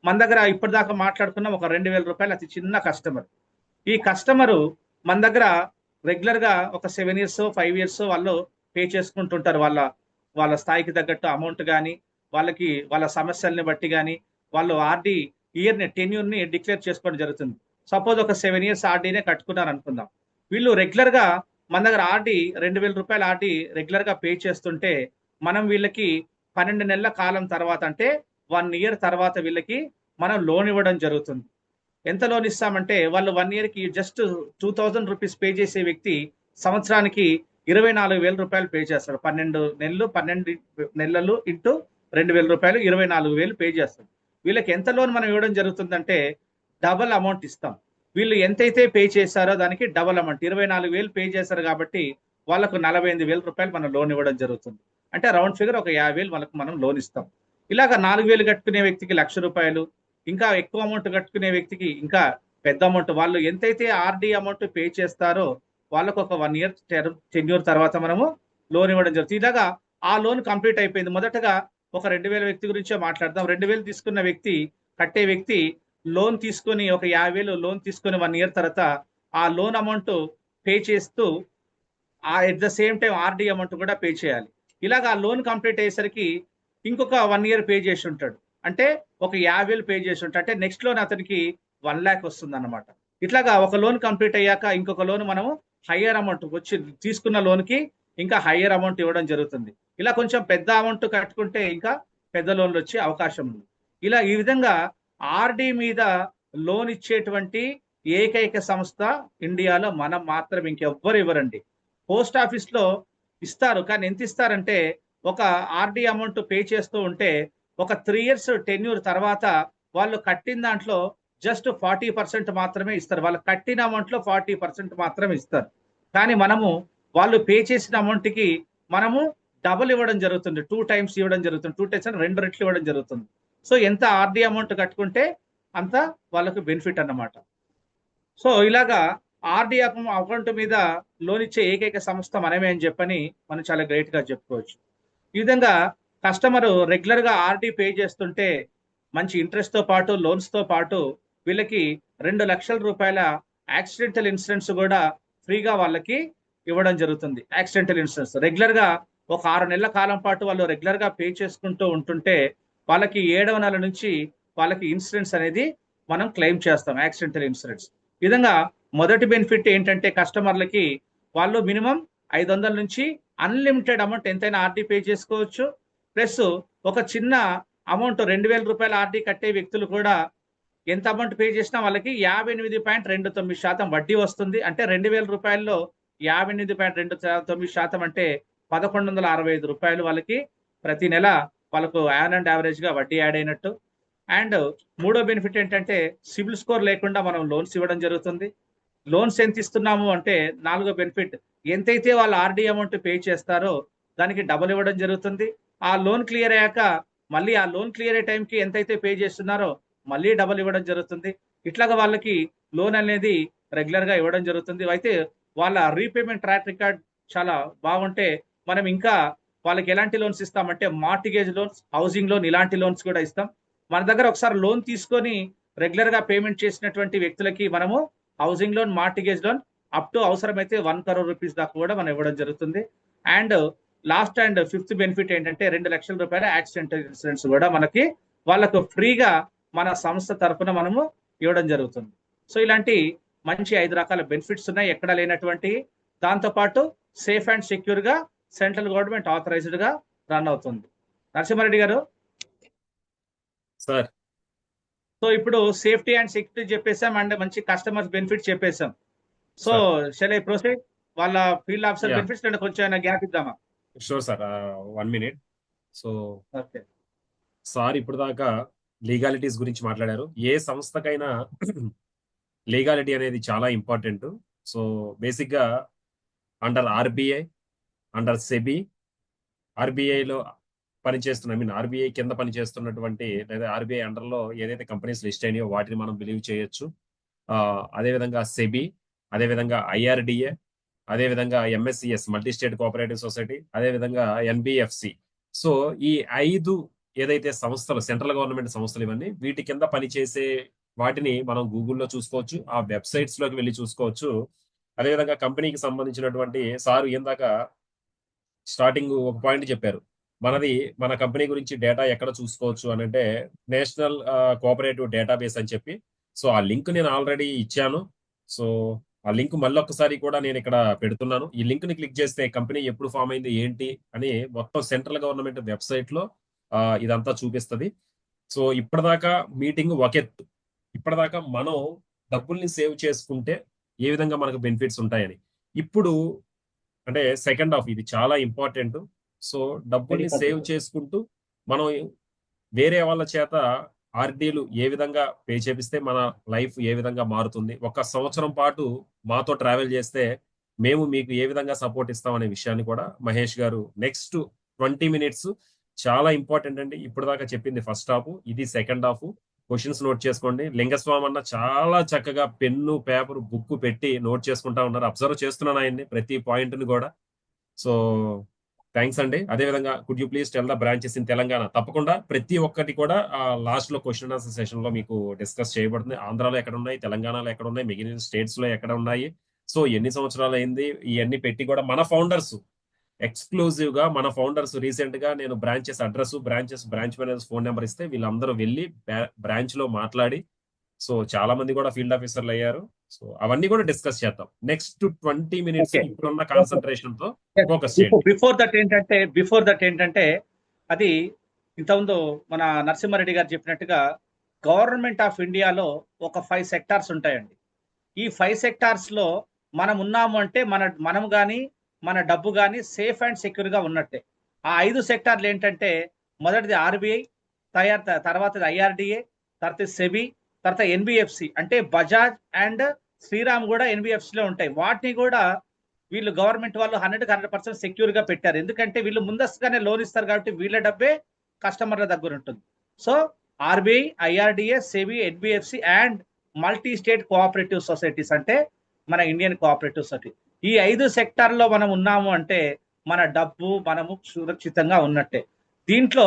మన దగ్గర ఇప్పటిదాకా మాట్లాడుకున్నాం ఒక 2,000 రూపాయలు అతి చిన్న కస్టమర్. ఈ కస్టమరు మన దగ్గర రెగ్యులర్ గా ఒక 7 years 5 years వాళ్ళు పే చేసుకుంటుంటారు. వాళ్ళ స్థాయికి తగ్గట్టు అమౌంట్ కానీ వాళ్ళ సమస్యల్ని బట్టి కానీ వాళ్ళు ఆర్డీ టెన్యూర్ ని డిక్లేర్ చేసుకోవడం జరుగుతుంది. సపోజ్ ఒక 7 years ఆర్డీనే కట్టుకున్నారు అనుకుందాం. వీళ్ళు రెగ్యులర్ గా మన దగ్గర 2,000 రూపాయలు ఆర్డీ రెగ్యులర్ గా పే చేస్తుంటే మనం వీళ్ళకి 12 నెలల కాలం తర్వాత, అంటే 1 year తర్వాత వీళ్ళకి మనం లోన్ ఇవ్వడం జరుగుతుంది. ఎంత లోన్ ఇస్తామంటే వాళ్ళు 1 year కి జస్ట్ 2,000 రూపీస్ పే చేసే వ్యక్తి సంవత్సరానికి 24,000 రూపాయలు పే చేస్తాడు. 12 నెలలు ఇంటూ 2,000 రూపాయలు 24,000 పే చేస్తాడు. వీళ్ళకి ఎంత లోన్ మనం ఇవ్వడం జరుగుతుందంటే డబల్ అమౌంట్ ఇస్తాం. వీళ్ళు ఎంతైతే పే చేశారో దానికి డబల్ అమౌంట్ 24,000 పే చేశారు కాబట్టి వాళ్ళకు 48,000 రూపాయలు మనం లోన్ ఇవ్వడం జరుగుతుంది. అంటే రౌండ్ ఫిగర్ ఒక 50,000 వాళ్ళకు మనం లోన్ ఇస్తాం. ఇలాగ 4,000 కట్టుకునే వ్యక్తికి ₹1,00,000, ఇంకా ఎక్కువ అమౌంట్ కట్టుకునే వ్యక్తికి ఇంకా పెద్ద అమౌంట్, వాళ్ళు ఎంతైతే ఆర్డీ అమౌంట్ పే చేస్తారో వాళ్ళకు ఒక 1 ఇయర్ టెన్యూర్ తర్వాత మనము లోన్ ఇవ్వడం జరుగుతుంది. ఇలాగా ఆ లోన్ కంప్లీట్ అయిపోయింది. మొదటగా ఒక 2,000 వ్యక్తి గురించే మాట్లాడదాం. 2,000 తీసుకున్న వ్యక్తి, కట్టే వ్యక్తి లోన్ తీసుకొని ఒక 50,000 లోన్ తీసుకొని 1 ఇయర్ తర్వాత ఆ లోన్ అమౌంట్ పే చేస్తూ at the same time RD amount కూడా పే చేయాలి. ఇలాగ ఆ లోన్ కంప్లీట్ అయ్యేసరికి ఇంకొక 1 ఇయర్ పే చేసి ఉంటాడు. అంటే ఒక 50,000 పే చేసి ఉంటాడు. అంటే నెక్స్ట్ లోన్ అతనికి 1,00,000 వస్తుంది అన్నమాట. ఇట్లాగా ఒక లోన్ కంప్లీట్ అయ్యాక ఇంకొక లోన్ మనము హయ్యర్ అమౌంట్ వచ్చి తీసుకున్న లోన్ కి ఇంకా హయ్యర్ అమౌంట్ ఇవ్వడం జరుగుతుంది. ఇలా కొంచెం పెద్ద అమౌంట్ కట్టుకుంటే ఇంకా పెద్ద లోన్లు వచ్చే అవకాశం ఉంది. ఇలా ఈ విధంగా ఆర్డీ మీద లోన్ ఇచ్చేటువంటి ఏకైక సంస్థ ఇండియాలో మనం మాత్రం, ఇంకెవ్వరు ఇవ్వరండి. పోస్ట్ ఆఫీస్ లో ఇస్తారు, కానీ ఎంత ఇస్తారంటే ఒక ఆర్డీ అమౌంట్ పే చేస్తూ ఉంటే ఒక 3 ఇయర్స్ టెన్యూర్ తర్వాత వాళ్ళు కట్టిన దాంట్లో జస్ట్ 40% మాత్రమే ఇస్తారు. వాళ్ళు కట్టిన అమౌంట్ లో 40% మాత్రమే ఇస్తారు. కానీ మనము వాళ్ళు పే చేసిన అమౌంట్ కి మనము డబుల్ ఇవ్వడం జరుగుతుంది, 2 టైమ్స్ ఇవ్వడం జరుగుతుంది. 2 టైమ్స్ అంటే 2 రెట్లు ఇవ్వడం జరుగుతుంది. సో ఎంత ఆర్డీ అమౌంట్ కట్టుకుంటే అంత వాళ్ళకు బెనిఫిట్ అన్నమాట. సో ఇలాగా ఆర్డీ అకౌంట్ మీద లోన్ ఇచ్చే ఏకైక సంస్థ మనమే అని చెప్పని మనం చాలా గ్రేట్ గా చెప్పుకోవచ్చు. ఈ విధంగా కస్టమర్ రెగ్యులర్ గా ఆర్డీ పే చేస్తుంటే మంచి ఇంట్రెస్ట్ తో పాటు లోన్స్ తో పాటు వీళ్ళకి ₹2,00,000 యాక్సిడెంటల్ ఇన్సూరెన్స్ కూడా ఫ్రీగా వాళ్ళకి ఇవ్వడం జరుగుతుంది. యాక్సిడెంటల్ ఇన్సూరెన్స్ రెగ్యులర్ గా ఒక 6 నెలల కాలం పాటు వాళ్ళు రెగ్యులర్ గా పే చేసుకుంటూ ఉంటుంటే వాళ్ళకి 7వ నెల నుంచి వాళ్ళకి ఇన్సూరెన్స్ అనేది మనం క్లెయిమ్ చేస్తాం, యాక్సిడెంటల్ ఇన్సూరెన్స్. ఈ విధంగా మొదటి బెనిఫిట్ ఏంటంటే కస్టమర్లకి వాళ్ళు మినిమం 500 నుంచి అన్లిమిటెడ్ అమౌంట్ ఎంతైనా ఆర్డీ పే చేసుకోవచ్చు. ప్లస్ ఒక చిన్న అమౌంట్ ₹2,000 ఆర్డీ కట్టే వ్యక్తులు కూడా ఎంత అమౌంట్ పే చేసినా వాళ్ళకి 58.29% వడ్డీ వస్తుంది. అంటే ₹2,000లో 58.29% అంటే ₹1,165 వాళ్ళకి ప్రతి నెల వాళ్ళకు యాన్ అండ్ యావరేజ్ గా వడ్డీ యాడ్ అయినట్టు. అండ్ మూడో బెనిఫిట్ ఏంటంటే సిబిల్ స్కోర్ లేకుండా మనం లోన్స్ ఇవ్వడం జరుగుతుంది. లోన్స్ ఎంత ఇస్తున్నాము అంటే నాలుగో బెనిఫిట్, ఎంతైతే వాళ్ళు ఆర్డీ అమౌంట్ పే చేస్తారో దానికి డబుల్ ఇవ్వడం జరుగుతుంది. ఆ లోన్ క్లియర్ అయ్యాక మళ్ళీ ఆ లోన్ క్లియర్ అయ్యే టైంకి ఎంతైతే పే చేస్తున్నారో మళ్ళీ డబుల్ ఇవ్వడం జరుగుతుంది. ఇట్లాగా వాళ్ళకి లోన్ అనేది రెగ్యులర్ గా ఇవ్వడం జరుగుతుంది. అయితే వాళ్ళ రీపేమెంట్ ట్రాక్ రికార్డ్ చాలా బాగుంటే మనం ఇంకా వాళ్ళకి ఎలాంటి లోన్స్ ఇస్తామంటే మార్టిగేజ్ లోన్స్, హౌసింగ్ లోన్, ఇలాంటి లోన్స్ కూడా ఇస్తాం. మన దగ్గర ఒకసారి లోన్ తీసుకొని రెగ్యులర్ గా పేమెంట్ చేసినటువంటి వ్యక్తులకి మనము housing loan, mortgage loan up to అవసరమైతే ₹1 crore దాకా కూడా మనం ఇవ్వడం జరుగుతుంది. And last and fifth benefit ఏంటంటే ₹2,00,000 యాక్సిడెంటల్ ఇన్సూరెన్స్ కూడా మనకి వాళ్ళకు ఫ్రీగా మన సంస్థ తరఫున మనము ఇవ్వడం జరుగుతుంది. సో ఇలాంటి మంచి 5 రకాల బెనిఫిట్స్ ఉన్నాయి, ఎక్కడ లేనటువంటి. దాంతోపాటు సేఫ్ అండ్ సెక్యూర్ గా సెంట్రల్ గవర్నమెంట్ ఆథరైజ్డ్ గా రన్ అవుతుంది. నరసింహారెడ్డి గారు సార్, సో ఇప్పుడు సేఫ్టీ అండ్ సెక్యూరిటీ చెప్పేసాం అండ్ మంచి కస్టమర్స్ బెనిఫిట్ చెప్పేసాం. సో షల్ ఐ ప్రొసీడ్ వాళ్ళ ఫీల్డ్ ఆఫీసర్ బెనిఫిట్స్ అంటే కొంచెం గ్యాప్ ఇద్దామా? Sure sir, 1 minute. So okay sir ఇప్పుడు దాకా లీగాలిటీస్ గురించి మాట్లాడారు. ఏ సంస్థకైనా లీగాలిటీ అనేది చాలా ఇంపార్టెంట్. సో బేసిక్ గా అండర్ ఆర్బీఐ, అండర్ సెబీ, ఆర్బీఐలో పనిచేస్తున్న ఆర్బీఐ కింద పనిచేస్తున్నటువంటి లేదా ఆర్బీఐ అండర్ లో ఏదైతే కంపెనీస్ లిస్ట్ అయినాయో వాటిని మనం బిలీవ్ చేయొచ్చు. అదేవిధంగా సెబీ, అదేవిధంగా ఐఆర్డిఏ, అదేవిధంగా MSCS multi state cooperative society, అదేవిధంగా ఎన్బిఎఫ్సి. సో ఈ 5 ఏదైతే సంస్థలు, సెంట్రల్ గవర్నమెంట్ సంస్థలు ఇవన్నీ, వీటి కింద పనిచేసే వాటిని మనం గూగుల్లో చూసుకోవచ్చు, ఆ వెబ్సైట్స్ లోకి వెళ్ళి చూసుకోవచ్చు. అదేవిధంగా కంపెనీకి సంబంధించినటువంటి సారు ఇందాక స్టార్టింగ్ ఒక పాయింట్ చెప్పారు, మన కంపెనీ గురించి డేటా ఎక్కడ చూసుకోవచ్చు అని అంటే నేషనల్ కోఆపరేటివ్ డేటాబేస్ అని చెప్పి. సో ఆ లింక్ నేను ఆల్రెడీ ఇచ్చాను. సో ఆ లింక్ మళ్ళొక్కసారి కూడా నేను ఇక్కడ పెడుతున్నాను. ఈ లింక్ ని క్లిక్ చేస్తే కంపెనీ ఎప్పుడు ఫామ్ అయింది ఏంటి అని మొత్తం సెంట్రల్ గవర్నమెంట్ వెబ్సైట్ లో ఇదంతా చూపిస్తుంది. సో ఇప్పటిదాకా మీటింగ్ ఒక ఎత్తు, ఇప్పటిదాకా మనం డబ్బుల్ని సేవ్ చేసుకుంటే ఏ విధంగా మనకు బెనిఫిట్స్ ఉంటాయని. ఇప్పుడు అంటే సెకండ్ హాఫ్ ఇది చాలా ఇంపార్టెంట్. సో డబ్బుల్ని సేవ్ చేసుకుంటూ మనం వేరే వాళ్ళ చేత ఆర్డీలు ఏ విధంగా పే చేపిస్తే మన లైఫ్ ఏ విధంగా మారుతుంది, 1 సంవత్సరం పాటు మాతో ట్రావెల్ చేస్తే మేము మీకు ఏ విధంగా సపోర్ట్ ఇస్తాం అనే విషయాన్ని కూడా మహేష్ గారు నెక్స్ట్ 20 minutes చాలా ఇంపార్టెంట్ అండి. ఇప్పుడు దాకా చెప్పింది ఫస్ట్ హాఫ్, ఇది సెకండ్ హాఫ్. క్వశ్చన్స్ నోట్ చేసుకోండి. లింగస్వామి అన్న చాలా చక్కగా పెన్ను పేపర్ బుక్ పెట్టి నోట్ చేసుకుంటా ఉన్నారు. అబ్జర్వ్ చేస్తున్నాను ఆయన్ని ప్రతి పాయింట్ ని కూడా. సో థ్యాంక్స్ అండి. అదేవిధంగా could you please tell the branches in Telangana? తప్పకుండా ప్రతి ఒక్కటి కూడా లాస్ట్ లో క్వశ్చన్ ఆన్సర్ సెషన్ లో మీకు డిస్కస్ చేయబడుతుంది. ఆంధ్రాలో ఎక్కడ ఉన్నాయి, తెలంగాణలో ఎక్కడ ఉన్నాయి, మిగిలిన స్టేట్స్ లో ఎక్కడ ఉన్నాయి, సో ఎన్ని సంవత్సరాలు అయింది, ఇవన్నీ పెట్టి కూడా మన ఫౌండర్స్ ఎక్స్క్లూజివ్ గా మన ఫౌండర్స్ రీసెంట్ గా నేను branches address, branch manager phone number ఇస్తే వీళ్ళందరూ వెళ్ళి బ్రాంచ్ లో మాట్లాడి, సో చాలా మంది కూడా ఫీల్డ్ ఆఫీసర్లు అయ్యారు. సో అవన్నీ కూడా డిస్కస్ చేద్దాం. Next 20 minutes Okay. ఇప్పుడున్న కాన్సన్ట్రేషన్ తో ఫోకస్ చేయండి. బిఫోర్ దట్ ఏంటంటే అది ఇంతకుముందు మన నరసింహారెడ్డి గారు చెప్పినట్టుగా గవర్నమెంట్ ఆఫ్ ఇండియాలో ఒక 5 సెక్టార్స్ ఉంటాయండి. ఈ 5 సెక్టార్స్ లో మనం ఉన్నాము అంటే మనం కానీ మన డబ్బు కానీ సేఫ్ అండ్ సెక్యూర్ గా ఉన్నట్టే. ఆ 5 సెక్టార్లు ఏంటంటే మొదటిది ఆర్బీఐ, తర్వాత ఐఆర్డిఏ, తర్వాత సెబీ, తర్వాత ఎన్బిఎఫ్సి అంటే బజాజ్ అండ్ శ్రీరామ్ కూడా ఎన్బిఎఫ్సి లో ఉంటాయి. వాటిని కూడా వీళ్ళు గవర్నమెంట్ వాళ్ళు 100% సెక్యూర్ గా పెట్టారు. ఎందుకంటే వీళ్ళు ముందస్తుగానే లోన్ ఇస్తారు కాబట్టి వీళ్ళ డబ్బే కస్టమర్ల దగ్గర ఉంటుంది. So RBI, IRDA, SEBI, NBFC and multi state cooperative societies అంటే మన ఇండియన్ కోఆపరేటివ్ సొసైటీ. ఈ 5 సెక్టార్లో మనం ఉన్నాము అంటే మన డబ్బు మనము సురక్షితంగా ఉన్నట్టే. దీంట్లో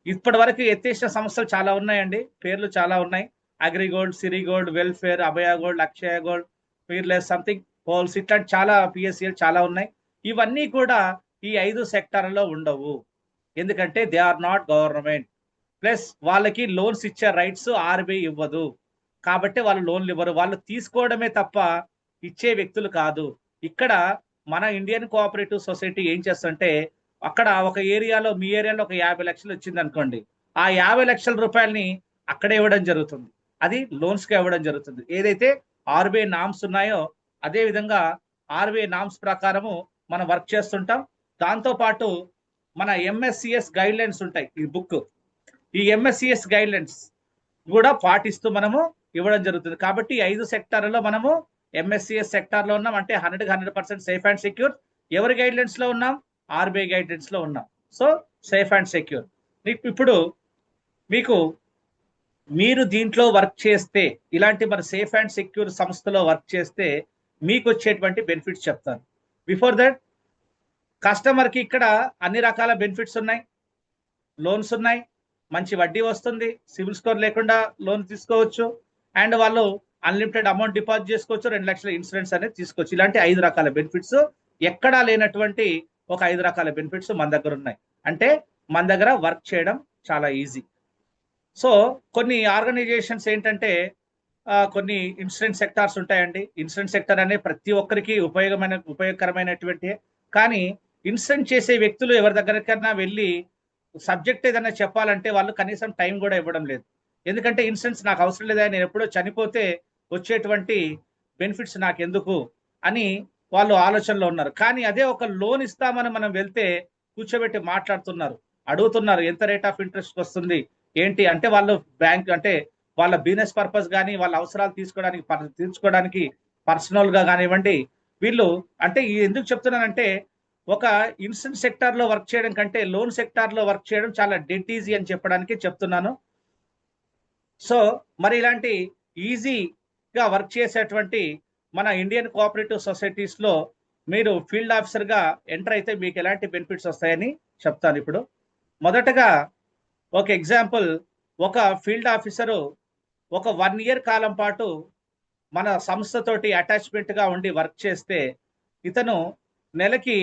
ఇప్పటి వరకు ఎత్తేసిన సంస్థలు చాలా ఉన్నాయండి, పేర్లు చాలా ఉన్నాయి. అగ్రిగోల్డ్, సిరిగోల్డ్, వెల్ఫేర్, అభయ గోల్డ్, అక్షయ గోల్డ్, పీర్లెస్ సంథింగ్ పోల్స్, ఇట్లాంటి చాలా పిఎస్సిఎల్ చాలా ఉన్నాయి. ఇవన్నీ కూడా ఈ 5 సెక్టార్లలో ఉండవు. ఎందుకంటే they are not government. Plus వాళ్ళకి లోన్స్ ఇచ్చే రైట్స్ ఆర్బీఐ ఇవ్వదు కాబట్టి వాళ్ళు లోన్లు ఇవ్వరు. వాళ్ళు తీసుకోవడమే తప్ప ఇచ్చే వ్యక్తులు కాదు. ఇక్కడ మన ఇండియన్ కోఆపరేటివ్ సొసైటీ ఏం చేస్తుంటే అక్కడ ఒక ఏరియాలో, మీ ఏరియాలో ఒక 50 లక్షలు వచ్చింది అనుకోండి, ఆ 50 లక్షల రూపాయలని అక్కడే ఇవ్వడం జరుగుతుంది. అది లోన్స్ గా ఇవ్వడం జరుగుతుంది. ఏదైతే ఆర్బీఐ నామ్స్ ఉన్నాయో అదే విధంగా ఆర్బీఐ నామ్స్ ప్రకారము మనం వర్క్ చేస్తుంటాం. దాంతో పాటు మన ఎంఎస్సిఎస్ గైడ్ లైన్స్ ఉంటాయి, ఈ బుక్, ఈ ఎంఎస్సిఎస్ గైడ్ లైన్స్ కూడా పాటిస్తూ మనము ఇవ్వడం జరుగుతుంది. కాబట్టి 5 సెక్టార్లలో మనము ఎంఎస్సిఎస్ సెక్టార్ లో ఉన్నాం అంటే 100% సేఫ్ అండ్ సెక్యూర్. ఎవరి గైడ్ లైన్స్ లో ఉన్నాం? ఆర్బీఐ గైడ్ లైన్స్ లో ఉన్నాం. So safe and secure. ఇప్పుడు మీరు దీంట్లో వర్క్ చేస్తే, ఇలాంటి మన సేఫ్ అండ్ సెక్యూర్ సంస్థలో వర్క్ చేస్తే మీకు వచ్చేటువంటి బెనిఫిట్స్ చెప్తాను. బిఫోర్ దట్, కస్టమర్ కి ఇక్కడ అన్ని రకాల బెనిఫిట్స్ ఉన్నాయి. లోన్స్ ఉన్నాయి, మంచి వడ్డీ వస్తుంది, సివిల్ స్కోర్ లేకుండా లోన్ తీసుకోవచ్చు, అండ్ వాళ్ళు అన్లిమిటెడ్ అమౌంట్ డిపాజిట్ చేసుకోవచ్చు, 2 లక్షల ఇన్సూరెన్స్ అనేది తీసుకోవచ్చు. ఇలాంటి 5 రకాల బెనిఫిట్స్, ఎక్కడా లేనటువంటి ఒక 5 రకాల బెనిఫిట్స్ మన దగ్గర ఉన్నాయి. అంటే మన దగ్గర వర్క్ చేయడం చాలా ఈజీ. సో కొన్ని ఆర్గనైజేషన్స్ ఏంటంటే కొన్ని ఇన్సూరెన్స్ సెక్టార్స్ ఉంటాయండి. ఇన్సూరెన్స్ సెక్టర్ అనేది ప్రతి ఒక్కరికి ఉపయోగకరమైనటువంటి, కానీ ఇన్సూరెన్స్ చేసే వ్యక్తులు ఎవరి దగ్గరకన్నా వెళ్ళి సబ్జెక్ట్ ఏదైనా చెప్పాలంటే వాళ్ళు కనీసం టైం కూడా ఇవ్వడం లేదు. ఎందుకంటే ఇన్సూరెన్స్ నాకు అవసరం లేదా, నేను ఎప్పుడో చనిపోతే వచ్చేటువంటి బెనిఫిట్స్ నాకు ఎందుకు అని వాళ్ళు ఆలోచనలో ఉన్నారు. కానీ అదే ఒక లోన్ ఇస్తామని మనం వెళ్తే కూర్చోబెట్టి మాట్లాడుతున్నారు, అడుగుతున్నారు ఎంత రేట్ ఆఫ్ ఇంట్రెస్ట్ వస్తుంది ఏంటి అంటే, వాళ్ళు బ్యాంక్ అంటే వాళ్ళ బిజినెస్ పర్పస్ కానీ వాళ్ళ అవసరాలు తీర్చుకోవడానికి పర్సనల్ గా కానివ్వండి. వీళ్ళు అంటే ఎందుకు చెప్తున్నానంటే, ఒక ఇన్సూరెన్స్ సెక్టార్ లో వర్క్ చేయడం కంటే లోన్ సెక్టార్ లో వర్క్ చేయడం చాలా డెడ్ ఈజీ అని చెప్పడానికి చెప్తున్నాను. సో మరి ఇలాంటి ఈజీగా వర్క్ చేసేటువంటి మన ఇండియన్ కోఆపరేటివ్ సొసైటీస్ లో మీరు ఫీల్డ్ ఆఫీసర్ గా ఎంటర్ అయితే మీకు ఎలాంటి బెనిఫిట్స్ వస్తాయని చెప్తాను. ఇప్పుడు మొదటగా ఒక ఎగ్జాంపుల్, ఒక ఫీల్డ్ ఆఫీసరు ఒక 1 year కాలం పాటు మన సంస్థతోటి అటాచ్మెంట్ గా ఉండి వర్క్ చేస్తే ఇతను నెలకి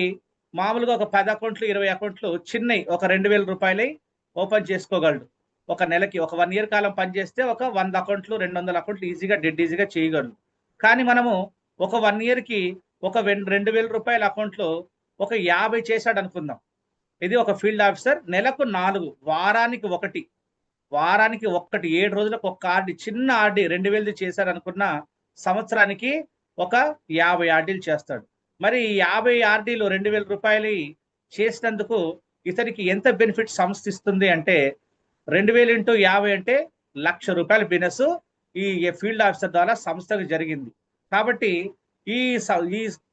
మామూలుగా ఒక 10 అకౌంట్లు 20 అకౌంట్లు చిన్నవి ఒక 2,000 రూపాయలై ఓపెన్ చేసుకోగలడు. ఒక నెలకి ఒక 1 year కాలం పనిచేస్తే ఒక 100 అకౌంట్లు 200 అకౌంట్లు ఈజీగా డెడ్ ఈజీగా చేయగలడు. కానీ మనము ఒక 1 year కి ఒక 2,000 రూపాయల అకౌంట్లు ఒక 50 చేశాడు అనుకుందాం. ఇది ఒక ఫీల్డ్ ఆఫీసర్, నెలకు 4, వారానికి 1, 7 రోజులకు ఒక ఆర్డీ, చిన్న ఆర్డీ 2,000 చేశాడు అనుకున్న సంవత్సరానికి ఒక 50 ఆర్డీలు చేస్తాడు. మరి 50 ఆర్డీలు 2,000 రూపాయలు చేసినందుకు ఇతనికి ఎంత బెనిఫిట్ సంస్థ ఇస్తుంది అంటే 2,000 × 50 అంటే 1,00,000 రూపాయల బిజినెస్ ఈ ఫీల్డ్ ఆఫీసర్ ద్వారా సంస్థకు జరిగింది. కాబట్టి ఈ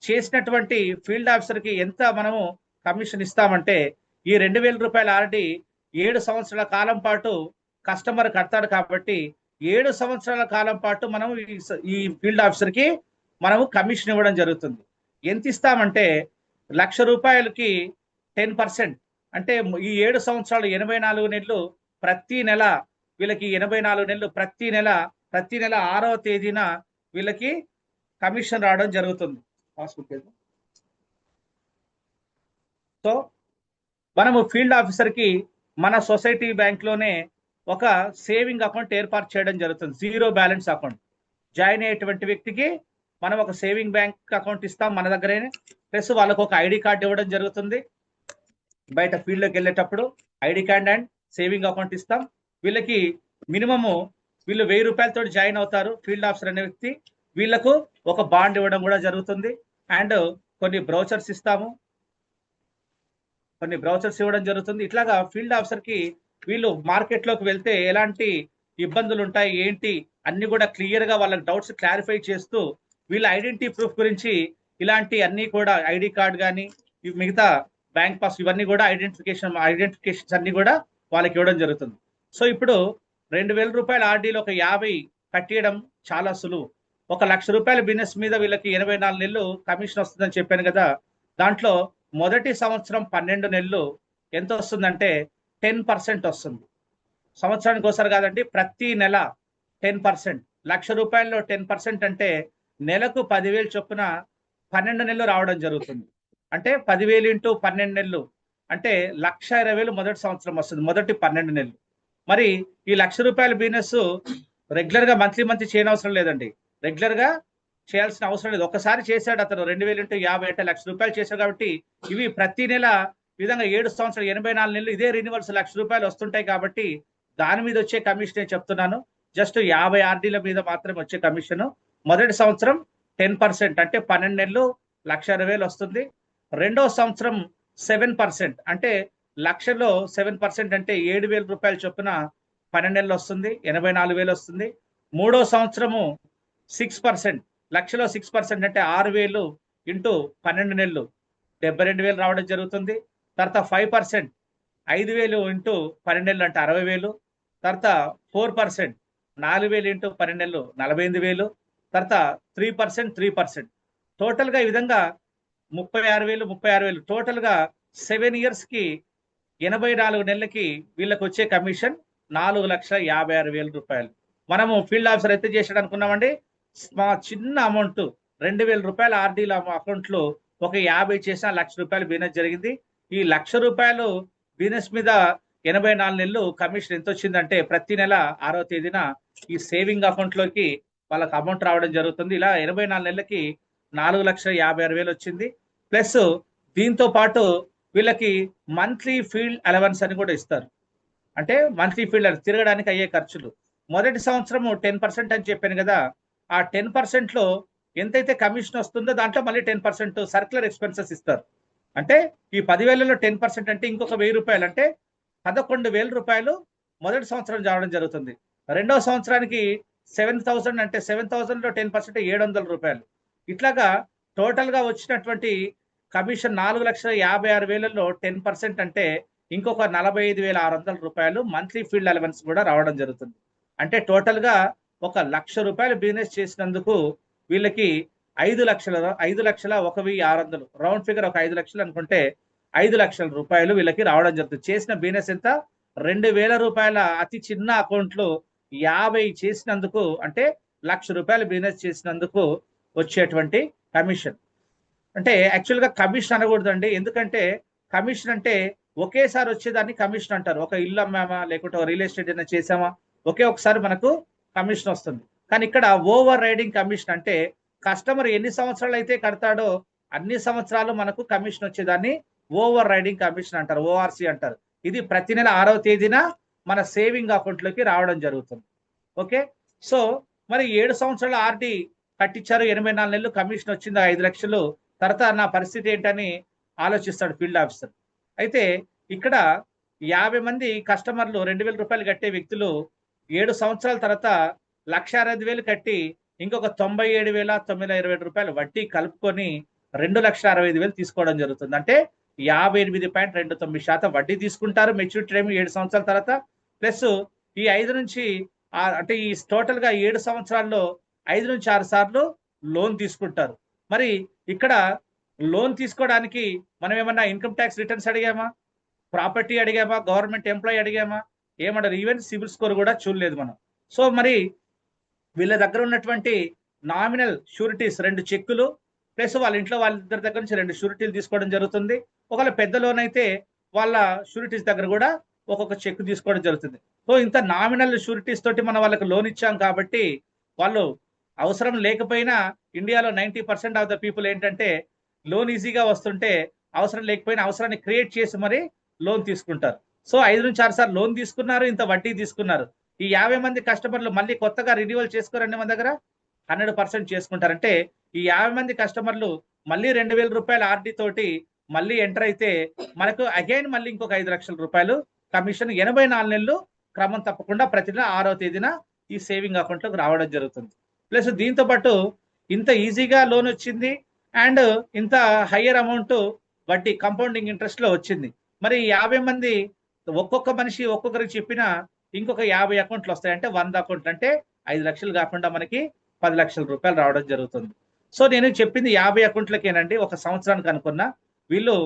చేసినటువంటి ఫీల్డ్ ఆఫీసర్ కి ఎంత మనము కమిషన్ ఇస్తామంటే ఈ 2000 రూపాయల ఆర్డి 7 సంవత్సరాల కాలం పాటు కస్టమర్ కడతాడు కాబట్టి 7 సంవత్సరాల కాలం పాటు మనం ఈ ఫీల్డ్ ఆఫీసర్ కి మనము కమిషన్ ఇవ్వడం జరుగుతుంది. ఎంత ఇస్తామంటే ₹1,00,000కి 10%, అంటే ఈ 7 సంవత్సరాలు 84 నెలలు ప్రతి నెల వీళ్ళకి 84 నెలలు ప్రతి నెల 6వ తేదీన వీళ్ళకి కమిషన్ రావడం జరుగుతుంది. సో మనము ఫీల్డ్ ఆఫీసర్ కి మన సొసైటీ బ్యాంక్ లోనే ఒక సేవింగ్ అకౌంట్ ఏర్పాటు చేయడం జరుగుతుంది. 0 బ్యాలెన్స్ అకౌంట్. జాయిన్ అయ్యేటువంటి వ్యక్తికి మనం ఒక సేవింగ్ బ్యాంక్ అకౌంట్ ఇస్తాం మన దగ్గరే, ప్లస్ వాళ్ళకు ఒక ఐడి కార్డు ఇవ్వడం జరుగుతుంది. బయట ఫీల్డ్ లోకి వెళ్ళేటప్పుడు ID card and saving account ఇస్తాం. వీళ్ళకి మినిమము వీళ్ళు ₹1000 జాయిన్ అవుతారు ఫీల్డ్ ఆఫీసర్ అనే వ్యక్తి. వీళ్ళకు ఒక బాండ్ ఇవ్వడం కూడా జరుగుతుంది. అండ్ కొన్ని బ్రౌచర్స్ ఇవ్వడం జరుగుతుంది. ఇట్లాగా ఫీల్డ్ ఆఫీసర్ కి వీళ్ళు మార్కెట్ లోకి వెళ్తే ఎలాంటి ఇబ్బందులు ఉంటాయి ఏంటి అన్ని కూడా క్లియర్ గా వాళ్ళకి డౌట్స్ క్లారిఫై చేస్తూ వీళ్ళ ఐడెంటిటీ ప్రూఫ్ గురించి ఇలాంటి అన్ని కూడా ఐడి కార్డ్ కానీ మిగతా బ్యాంక్ పాస్ ఇవన్నీ కూడా ఐడెంటిఫికేషన్స్ అన్ని కూడా వాళ్ళకి ఇవ్వడం జరుగుతుంది. సో ఇప్పుడు ₹2,000 ఆర్డీలో ఒక 50 కట్టేయడం చాలా సులువు. ఒక ₹1,00,000 బిజినెస్ మీద వీళ్ళకి 84 నెలలు కమిషన్ వస్తుందని చెప్పాను కదా. దాంట్లో మొదటి సంవత్సరం 12 నెలలు ఎంత వస్తుందంటే 10% వస్తుంది. సంవత్సరానికి ఒకసారి కాదండి, ప్రతి నెల 10%. ₹1,00,000 10% అంటే నెలకు 10,000 చొప్పున 12 నెలలు రావడం జరుగుతుంది. అంటే 10,000 ఇంటూ 12 నెలలు అంటే 1,20,000 మొదటి సంవత్సరం వస్తుంది, మొదటి 12 నెలలు. మరి ఈ ₹1,00,000 బిజినెస్ రెగ్యులర్ గా మంత్లీ చేయనవసరం లేదండి. రెగ్యులర్ గా చేయాల్సిన అవసరం లేదు. ఒకసారి చేశాడు అతను 2,000 ఇంటూ 50 అంటే ₹1,00,000 చేశాడు కాబట్టి ఇవి ప్రతి నెల ఈ విధంగా 7 సంవత్సరాలు 84 నెలలు ఇదే రినివల్స్ ₹1,00,000 వస్తుంటాయి కాబట్టి దాని మీద వచ్చే కమిషన్ నేను చెప్తున్నాను. జస్ట్ 50 ఆర్డీల మీద మాత్రమే వచ్చే కమిషన్. మొదటి సంవత్సరం 10% అంటే 12 నెలలు 1,20,000 వస్తుంది. రెండో సంవత్సరం 7% అంటే 1,00,000లో 7% అంటే ₹7,000 చొప్పున 12 నెలలు వస్తుంది, 84,000 వస్తుంది. మూడో సంవత్సరము 6%, 1,00,000లో 6% అంటే 6,000 ఇంటూ 12 నెలలు 72,000 రావడం జరుగుతుంది. తర్వాత 5% 5,000 ఇంటూ 12 నెలలు అంటే 60,000. తర్వాత 4% 4,000 ఇంటూ 12 నెలలు 48,000. తర్వాత 3% టోటల్ గా ఈ విధంగా 36,000 టోటల్ గా 7 ఇయర్స్ కి 84 నెలలకి వీళ్ళకి వచ్చే కమిషన్ ₹4,56,000. మనము ఫీల్డ్ ఆఫీసర్ అయితే చేసాడు అనుకున్నామండి, మా చిన్న అమౌంట్ ₹2,000 ఆర్డీల అకౌంట్ లో ఒక 50 చేసిన ₹1,00,000 బిజినెస్ జరిగింది. ఈ ₹1,00,000 బిజినెస్ మీద 84 నెలలు కమిషన్ ఎంత వచ్చిందంటే ప్రతి నెల 6వ తేదీన ఈ సేవింగ్ అకౌంట్ లోకి వాళ్ళకి అమౌంట్ రావడం జరుగుతుంది. ఇలా 84 నెలలకి 4,56,000 వచ్చింది. ప్లస్ దీంతో పాటు వీళ్ళకి మంత్లీ ఫీల్డ్ అలవెన్స్ అని కూడా ఇస్తారు. అంటే మంత్లీ ఫీల్డ్ తిరగడానికి అయ్యే ఖర్చులు. మొదటి సంవత్సరం 10% అని చెప్పాను కదా, ఆ 10% లో ఎంతైతే కమిషన్ వస్తుందో దాంట్లో మళ్ళీ 10% సర్క్యులర్ ఎక్స్పెన్సెస్ ఇస్తారు. అంటే ఈ 10,000లో 10% అంటే ఇంకొక ₹1,000 అంటే ₹11,000 మొదటి సంవత్సరం రావడం జరుగుతుంది. రెండో సంవత్సరానికి 7,000 అంటే 7,000లో 10% ₹700. ఇట్లాగా టోటల్ గా వచ్చినటువంటి కమిషన్ ₹4,56,000లో 10% అంటే ఇంకొక ₹45,600 మంత్లీ ఫీల్డ్ అలవెన్స్ కూడా రావడం జరుగుతుంది. అంటే టోటల్ గా ఒక ₹1,00,000 బిజినెస్ చేసినందుకు వీళ్ళకి 5,01,600 రౌండ్ ఫిగర్ ఒక 5,00,000 అనుకుంటే ₹5,00,000 వీళ్ళకి రావడం జరుగుతుంది. చేసిన బిజినెస్ ఎంత? ₹2,000 అతి చిన్న అకౌంట్ లో 50 చేసినందుకు అంటే ₹1,00,000 బిజినెస్ చేసినందుకు వచ్చేటువంటి కమిషన్. అంటే యాక్చువల్ గా కమిషన్ అనకూడదండి, ఎందుకంటే కమిషన్ అంటే ఒకేసారి వచ్చేదాన్ని కమిషన్ అంటారు. ఒక ఇల్లు అమ్మామా లేకుంటే రియల్ ఎస్టేట్ ఏదైనా చేసామా ఒకే ఒకసారి మనకు కమిషన్ వస్తుంది. కానీ ఇక్కడ ఓవర్ రైడింగ్ కమిషన్ అంటే కస్టమర్ ఎన్ని సంవత్సరాలు అయితే కడతాడో అన్ని సంవత్సరాలు మనకు కమిషన్ వచ్చేదాన్ని ఓవర్ రైడింగ్ కమిషన్ అంటారు, ఓఆర్సి అంటారు. ఇది ప్రతి నెల 6వ తేదీన మన సేవింగ్ అకౌంట్ లోకి రావడం జరుగుతుంది. ఓకే, సో మరి 7 సంవత్సరాల ఆర్డి కట్టించారు, 84 నెలలు కమిషన్ వచ్చింది 5,00,000. తర్వాత నా పరిస్థితి ఏంటని ఆలోచిస్తాడు ఫీల్డ్ ఆఫీసర్. అయితే ఇక్కడ 50 మంది కస్టమర్లు ₹2,000 కట్టే వ్యక్తులు 7 సంవత్సరాల తర్వాత ₹1,60,000 కట్టి ఇంకొక ₹97,920 వడ్డీ కలుపుకొని ₹2,65,000 తీసుకోవడం జరుగుతుంది. అంటే 58.29% వడ్డీ తీసుకుంటారు. మెచ్యూరిటీ టైం 7 సంవత్సరాల తర్వాత ప్లస్ ఈ 5 నుంచి అంటే ఈ టోటల్ గా 7 సంవత్సరాల్లో 5 నుంచి 6 సార్లు లోన్ తీసుకుంటారు. మరి ఇక్కడ లోన్ తీసుకోవడానికి మనం ఏమన్నా ఇన్కమ్ ట్యాక్స్ రిటర్న్స్ అడిగామా, ప్రాపర్టీ అడిగామా, గవర్నమెంట్ ఎంప్లాయీ అడిగామా, ఏమంటారు, ఈవెన్ సిబిల్ స్కోర్ కూడా చూడలేదు మనం. సో మరి వీళ్ళ దగ్గర ఉన్నటువంటి నామినల్ షూరిటీస్ 2 చెక్కులు ప్లస్ వాళ్ళ ఇంట్లో వాళ్ళిద్దరి దగ్గర నుంచి 2 షూరిటీలు తీసుకోవడం జరుగుతుంది. ఒకవేళ పెద్ద లోన్ అయితే వాళ్ళ షూరిటీస్ దగ్గర కూడా ఒక్కొక్క చెక్ తీసుకోవడం జరుగుతుంది. సో ఇంత నామినల్ షూరిటీస్ తోటి మనం వాళ్ళకి లోన్ ఇచ్చాం కాబట్టి వాళ్ళు అవసరం లేకపోయినా ఇండియాలో 90% ఆఫ్ ద పీపుల్ ఏంటంటే లోన్ ఈజీగా వస్తుంటే అవసరం లేకపోయినా అవసరాన్ని క్రియేట్ చేసి మరి లోన్ తీసుకుంటారు. సో 5 నుంచి 6 సార్లు లోన్ తీసుకున్నారు, ఇంత వడ్డీ తీసుకున్నారు. ఈ 50 మంది కస్టమర్లు మళ్ళీ కొత్తగా రెన్యువల్ చేసుకోరండి మన దగ్గర 100% చేసుకుంటారంటే ఈ 50 మంది కస్టమర్లు మళ్ళీ 2,000 రూపాయల ఆర్డీ తోటి మళ్ళీ ఎంటర్ అయితే మనకు అగైన్ మళ్ళీ ఇంకొక 5 లక్షల రూపాయలు కమిషన్ 84 నెలలు క్రమం తప్పకుండా ప్రతి నెల 6వ తేదీన ఈ సేవింగ్ అకౌంట్ లోకి రావడం జరుగుతుంది. ప్లస్ దీంతో పాటు ఇంత ఈజీగా లోన్ వచ్చింది అండ్ ఇంత హయ్యర్ అమౌంట్ వడ్డీ కాంపౌండింగ్ ఇంట్రెస్ట్ లో వచ్చింది. మరి 50 మంది ఒక్కొక్క మనిషి ఒక్కొక్కరికి చెప్పిన ఇంకొక 50 అకౌంట్లు వస్తాయి. అంటే 100 అకౌంట్లు అంటే 5 లక్షలు కాకుండా మనకి 10 లక్షల రూపాయలు రావడం జరుగుతుంది. సో నేను చెప్పింది 50 అకౌంట్లకేనండి. ఒక సంవత్సరానికి అనుకున్నా వీళ్ళు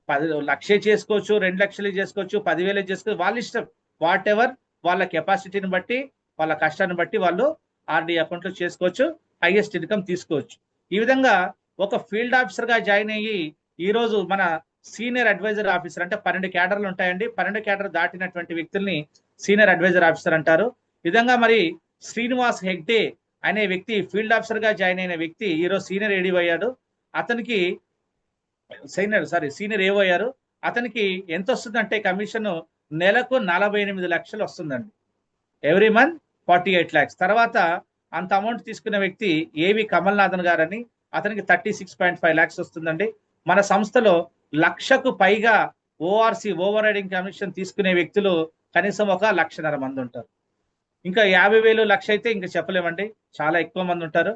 10 లక్షే చేసుకోవచ్చు, 2 లక్షలు చేసుకోవచ్చు, 10,000 చేసుకోవచ్చు, వాళ్ళ ఇష్టం. వాట్ ఎవర్ వాళ్ళ కెపాసిటీని బట్టి వాళ్ళ కష్టాన్ని బట్టి వాళ్ళు ఆర్డీ అకౌంట్లో చేసుకోవచ్చు, హైయెస్ట్ ఇన్కమ్ తీసుకోవచ్చు. ఈ విధంగా ఒక ఫీల్డ్ ఆఫీసర్ గా జాయిన్ అయ్యి ఈ రోజు మన సీనియర్ అడ్వైజర్ ఆఫీసర్ అంటే 12 క్యాడర్లు ఉంటాయండి. 12 క్యాడర్ దాటినటువంటి వ్యక్తుల్ని సీనియర్ అడ్వైజర్ ఆఫీసర్ అంటారు. ఈ విధంగా మరి శ్రీనివాస్ హెగ్డే అనే వ్యక్తి ఫీల్డ్ ఆఫీసర్ గా జాయిన్ అయిన వ్యక్తి ఈ రోజు సీనియర్ ఏడీ అయ్యాడు. అతనికి సీనియర్ ఏవో అయ్యారు. అతనికి ఎంత వస్తుందంటే కమిషన్ నెలకు 48 లక్షలు వస్తుందండి. Every month 48 lakhs. తర్వాత అంత అమౌంట్ తీసుకున్న వ్యక్తి ఏవి కమల్నాథన్ గారని, అతనికి 36.5 lakhs వస్తుందండి. మన సంస్థలో 1,00,000కు పైగా ఓఆర్సి ఓవర్ రైడింగ్ కమిషన్ తీసుకునే వ్యక్తులు కనీసం 1,50,000 మంది ఉంటారు. ఇంకా 50,000 లక్ష అయితే ఇంకా చెప్పలేమండి, చాలా ఎక్కువ మంది ఉంటారు.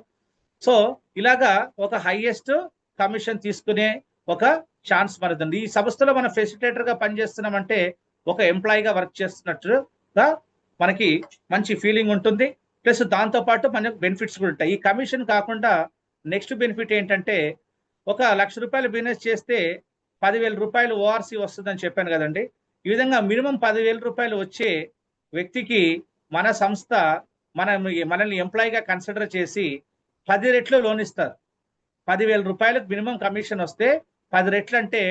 సో ఇలాగా ఒక హైయెస్ట్ కమిషన్ తీసుకునే ఒక ఛాన్స్ మనది. ఈ సంస్థలో మనం ఫెసిలిటేటర్ గా పనిచేస్తున్నామంటే ఒక ఎంప్లాయీగా వర్క్ చేస్తున్నట్టుగా మనకి మంచి ఫీలింగ్ ఉంటుంది. ప్లస్ దాంతో పాటు మనకు బెనిఫిట్స్ కూడా ఉంటాయి. ఈ కమిషన్ కాకుండా నెక్స్ట్ బెనిఫిట్ ఏంటంటే ఒక 1,00,000 రూపాయలు బిజినెస్ చేస్తే 10,000 రూపాయలు ఓఆర్సీ వస్తుందని చెప్పాను కదండి. ఈ విధంగా మినిమం 10,000 రూపాయలు వచ్చే వ్యక్తికి మన సంస్థ మనల్ని ఎంప్లాయీగా కన్సిడర్ చేసి 10 రెట్లు లోన్ ఇస్తారు. 10,000 రూపాయలకు మినిమం కమిషన్ వస్తే 10 రెట్లు అంటే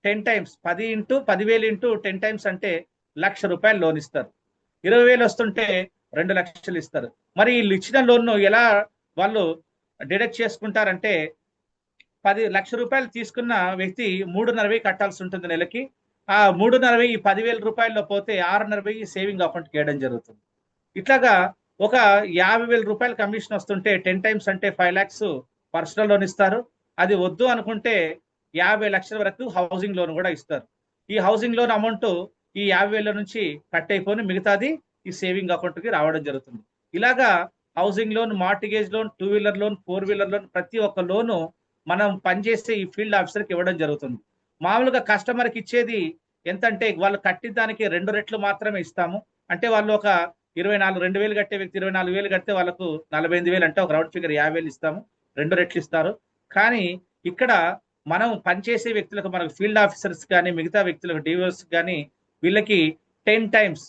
10 times 10,000 ఇంటూ 10 times అంటే 1,00,000 రూపాయలు లోన్ ఇస్తారు. 20,000 వస్తుంటే 2 లక్షలు ఇస్తారు. మరి వీళ్ళు ఇచ్చిన లోన్ ఎలా వాళ్ళు డిడక్ట్ చేసుకుంటారంటే 10 లక్షల రూపాయలు తీసుకున్న వ్యక్తి 3.5 కట్టాల్సి ఉంటుంది నెలకి. ఆ 3.5 ఈ 10,000 రూపాయల్లో పోతే 6.5 సేవింగ్ అకౌంట్కి వేయడం జరుగుతుంది. ఇట్లాగా ఒక 50,000 రూపాయలు కమిషన్ వస్తుంటే 10 times అంటే 5 lakhs పర్సనల్ లోన్ ఇస్తారు. అది వద్దు అనుకుంటే 50 లక్షల వరకు హౌసింగ్ లోన్ కూడా ఇస్తారు. ఈ హౌసింగ్ లోన్ అమౌంట్ ఈ 50,000 నుంచి కట్ అయిపోయి మిగతాది ఈ సేవింగ్ అకౌంట్కి రావడం జరుగుతుంది. ఇలాగా housing loan, mortgage loan, 2 wheeler loan, 4 wheeler loan ప్రతి ఒక్క లోను మనం పనిచేసే ఈ ఫీల్డ్ ఆఫీసర్కి ఇవ్వడం జరుగుతుంది. మామూలుగా కస్టమర్కి ఇచ్చేది ఎంతంటే వాళ్ళు కట్టిన దానికి 2 రెట్లు మాత్రమే ఇస్తాము. అంటే వాళ్ళు ఒక 2,000 కట్టే వ్యక్తి 24,000 కడితే వాళ్ళకు 48,000 అంటే ఒక రౌండ్ ఫిగర్ 50,000 ఇస్తాము, 2 రెట్లు ఇస్తారు. కానీ ఇక్కడ మనం పనిచేసే వ్యక్తులకు మనకు ఫీల్డ్ ఆఫీసర్స్ కానీ మిగతా వ్యక్తులకు డివోర్స్ కానీ వీళ్ళకి 10 times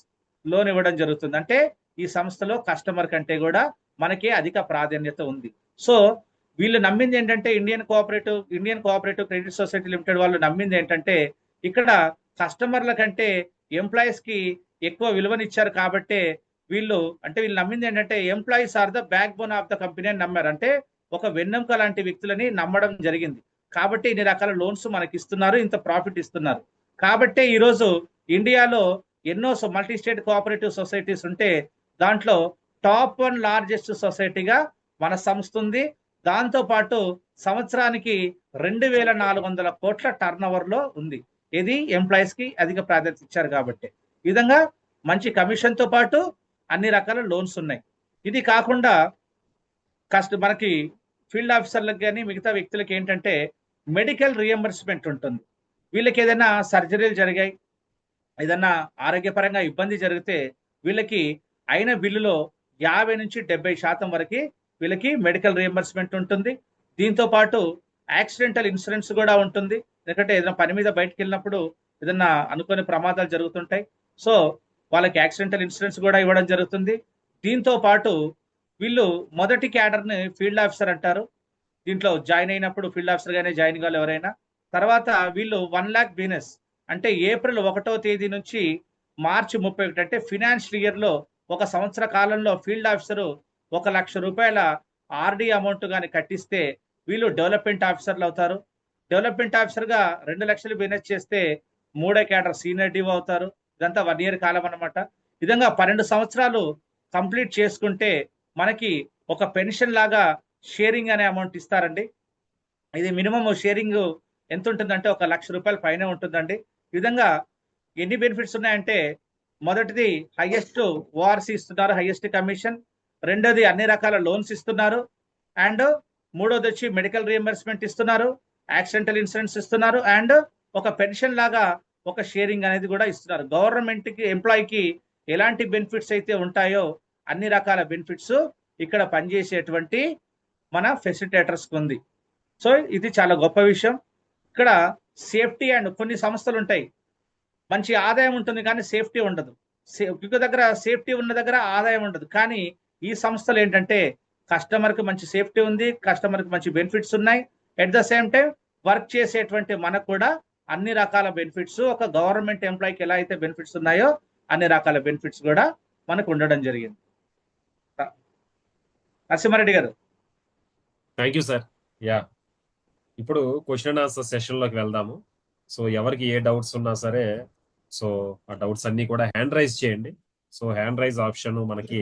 లోన్ ఇవ్వడం జరుగుతుంది. అంటే ఈ సంస్థలో కస్టమర్ కంటే కూడా మనకే అధిక ప్రాధాన్యత ఉంది. సో వీళ్ళు నమ్మింది ఏంటంటే Indian cooperative credit society limited వాళ్ళు నమ్మింది ఏంటంటే ఇక్కడ కస్టమర్ల కంటే ఎంప్లాయీస్ కి ఎక్కువ విలువనిచ్చారు కాబట్టే వీళ్ళు నమ్మింది ఏంటంటే employees are the backbone of the company అని నమ్మారు. అంటే ఒక వెన్నెముక లాంటి వ్యక్తులని నమ్మడం జరిగింది కాబట్టి ఇన్ని రకాల లోన్స్ మనకి ఇస్తున్నారు, ఇంత ప్రాఫిట్ ఇస్తున్నారు. కాబట్టే ఈరోజు ఇండియాలో ఎన్నో మల్టీ స్టేట్ కోఆపరేటివ్ సొసైటీస్ ఉంటే దాంట్లో టాప్ 1 లార్జెస్ట్ సొసైటీగా మన సంస్థ ఉంది. దాంతో పాటు సంవత్సరానికి 2,400 కోట్ల టర్న్ ఓవర్ లో ఉంది. ఇది ఎంప్లాయీస్ కి అధిక ప్రాధాన్యత ఇచ్చారు కాబట్టి ఈ విధంగా మంచి కమిషన్ తో పాటు అన్ని రకాల లోన్స్ ఉన్నాయి. ఇది కాకుండా మనకి ఫీల్డ్ ఆఫీసర్లకు కానీ మిగతా వ్యక్తులకి ఏంటంటే మెడికల్ రియంబర్స్మెంట్ ఉంటుంది. వీళ్ళకి ఏదైనా సర్జరీలు జరిగాయి, ఏదన్నా ఆరోగ్యపరంగా ఇబ్బంది జరిగితే వీళ్ళకి అయిన బిల్లులో 50 నుంచి 70% వరకు వీళ్ళకి మెడికల్ రియంబర్స్మెంట్ ఉంటుంది. దీంతో పాటు యాక్సిడెంటల్ ఇన్సూరెన్స్ కూడా ఉంటుంది. ఎందుకంటే ఏదైనా పని మీద బయటకు వెళ్ళినప్పుడు ఏదన్నా అనుకోని ప్రమాదాలు జరుగుతుంటాయి. సో వాళ్ళకి యాక్సిడెంటల్ ఇన్సూరెన్స్ కూడా ఇవ్వడం జరుగుతుంది. దీంతో పాటు వీళ్ళు మొదటి క్యాడర్ని ఫీల్డ్ ఆఫీసర్ అంటారు. దీంట్లో జాయిన్ అయినప్పుడు ఫీల్డ్ ఆఫీసర్ గానే జాయిన్ కావాలి ఎవరైనా. తర్వాత వీళ్ళు 1,00,000 బిజినెస్ అంటే ఏప్రిల్ 1వ తేదీ నుంచి మార్చి 31 అంటే ఫినాన్షియల్ ఇయర్ లో ఒక సంవత్సర కాలంలో ఫీల్డ్ ఆఫీసర్ ₹1,00,000 ఆర్డీ అమౌంట్ గాని కట్టిస్తే వీళ్ళు డెవలప్మెంట్ ఆఫీసర్లు అవుతారు. డెవలప్మెంట్ ఆఫీసర్ గా 2,00,000 బిజినెస్ చేస్తే 3వ క్యాడర్ సీనియర్ డివో అవుతారు. ఇదంతా 1 ఇయర్ కాలం అన్నమాట. ఈ విధంగా 12 సంవత్సరాలు కంప్లీట్ చేసుకుంటే మనకి ఒక పెన్షన్ లాగా షేరింగ్ అనే అమౌంట్ ఇస్తారండి. ఇది మినిమం షేరింగ్ ఎంత ఉంటుందంటే ₹1,00,000 పైనే ఉంటుందండి. ఈ విధంగా ఎన్ని బెనిఫిట్స్ ఉన్నాయంటే మొదటిది హైయెస్ట్ ఓఆర్సి ఇస్తున్నారు, హైయెస్ట్ కమిషన్. రెండోది అన్ని రకాల లోన్స్ ఇస్తున్నారు. అండ్ మూడోది వచ్చి మెడికల్ రియంబర్స్మెంట్ ఇస్తున్నారు, యాక్సిడెంటల్ ఇన్సూరెన్స్ ఇస్తున్నారు. అండ్ ఒక పెన్షన్ లాగా ఒక షేరింగ్ అనేది కూడా ఇస్తున్నారు. గవర్నమెంట్ కి ఎంప్లాయీకి ఎలాంటి బెనిఫిట్స్ అయితే ఉంటాయో అన్ని రకాల బెనిఫిట్స్ ఇక్కడ పనిచేసేటువంటి మన ఫెసిలిటేటర్స్ ఉంది. సో ఇది చాలా గొప్ప విషయం. ఇక్కడ సేఫ్టీ అండ్ కొన్ని సంస్థలు ఉంటాయి, మంచి ఆదాయం ఉంటుంది కానీ సేఫ్టీ ఉండదు. ఇంకో దగ్గర సేఫ్టీ ఉన్న దగ్గర ఆదాయం ఉండదు. కానీ ఈ సంస్థలు ఏంటంటే కస్టమర్ కి మంచి సేఫ్టీ ఉంది, కస్టమర్ కి మంచి బెనిఫిట్స్ ఉన్నాయి. At the same time work చేసేటువంటి మనకు కూడా అన్ని రకాల బెనిఫిట్స్, ఒక గవర్నమెంట్ ఎంప్లాయీకి ఎలా అయితే బెనిఫిట్స్ ఉన్నాయో అన్ని రకాల బెనిఫిట్స్ కూడా మనకు ఉండడం జరిగింది. నరసింహారెడ్డి గారు. Thank you sir. యా, ఇప్పుడు క్వశ్చన్ అండ్ ఆన్సర్ సెషన్ లోకి వెళ్దాము. సో ఎవరికి ఏ డౌట్స్ ఉన్నా సరే సో ఆ డౌట్స్ అన్ని కూడా హ్యాండ్ రైజ్ చేయండి. సో హ్యాండ్ రైజ్ ఆప్షన్ మనకి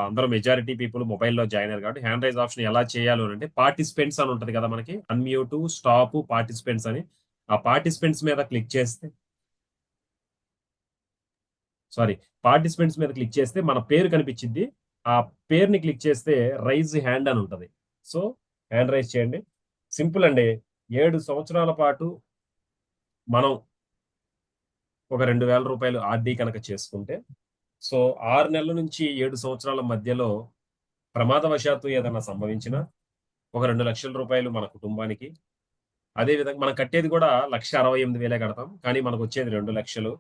అందరూ మెజారిటీ పీపుల్ మొబైల్లో జాయిన్ అయ్యారు కాబట్టి హ్యాండ్ రైజ్ ఆప్షన్ ఎలా చేయాలి అంటే పార్టిసిపెంట్స్ అని ఉంటుంది కదా మనకి, అన్మ్యూట్ స్టాప్ పార్టిసిపెంట్స్ అని. ఆ పార్టిసిపెంట్స్ మీద క్లిక్ చేస్తే పార్టిసిపెంట్స్ మీద క్లిక్ చేస్తే మన పేరు కనిపించింది. ఆ పేరుని క్లిక్ చేస్తే రైజ్ హ్యాండ్ అని ఉంటుంది. సో హ్యాండ్ రైజ్ చేయండి. సింపుల్ అండి. 7 సంవత్సరాల పాటు మనం ఒక ₹2,000 ఆర్డీ కనుక చేసుకుంటే సో 6 నెలల నుంచి 7 సంవత్సరాల మధ్యలో ప్రమాదవశాత్తు ఏదైనా సంభవించినా ఒక ₹2,00,000 మన కుటుంబానికి. అదేవిధంగా మనం కట్టేది కూడా 1,68,000 కడతాం, కానీ మనకు వచ్చేది 2,00,000.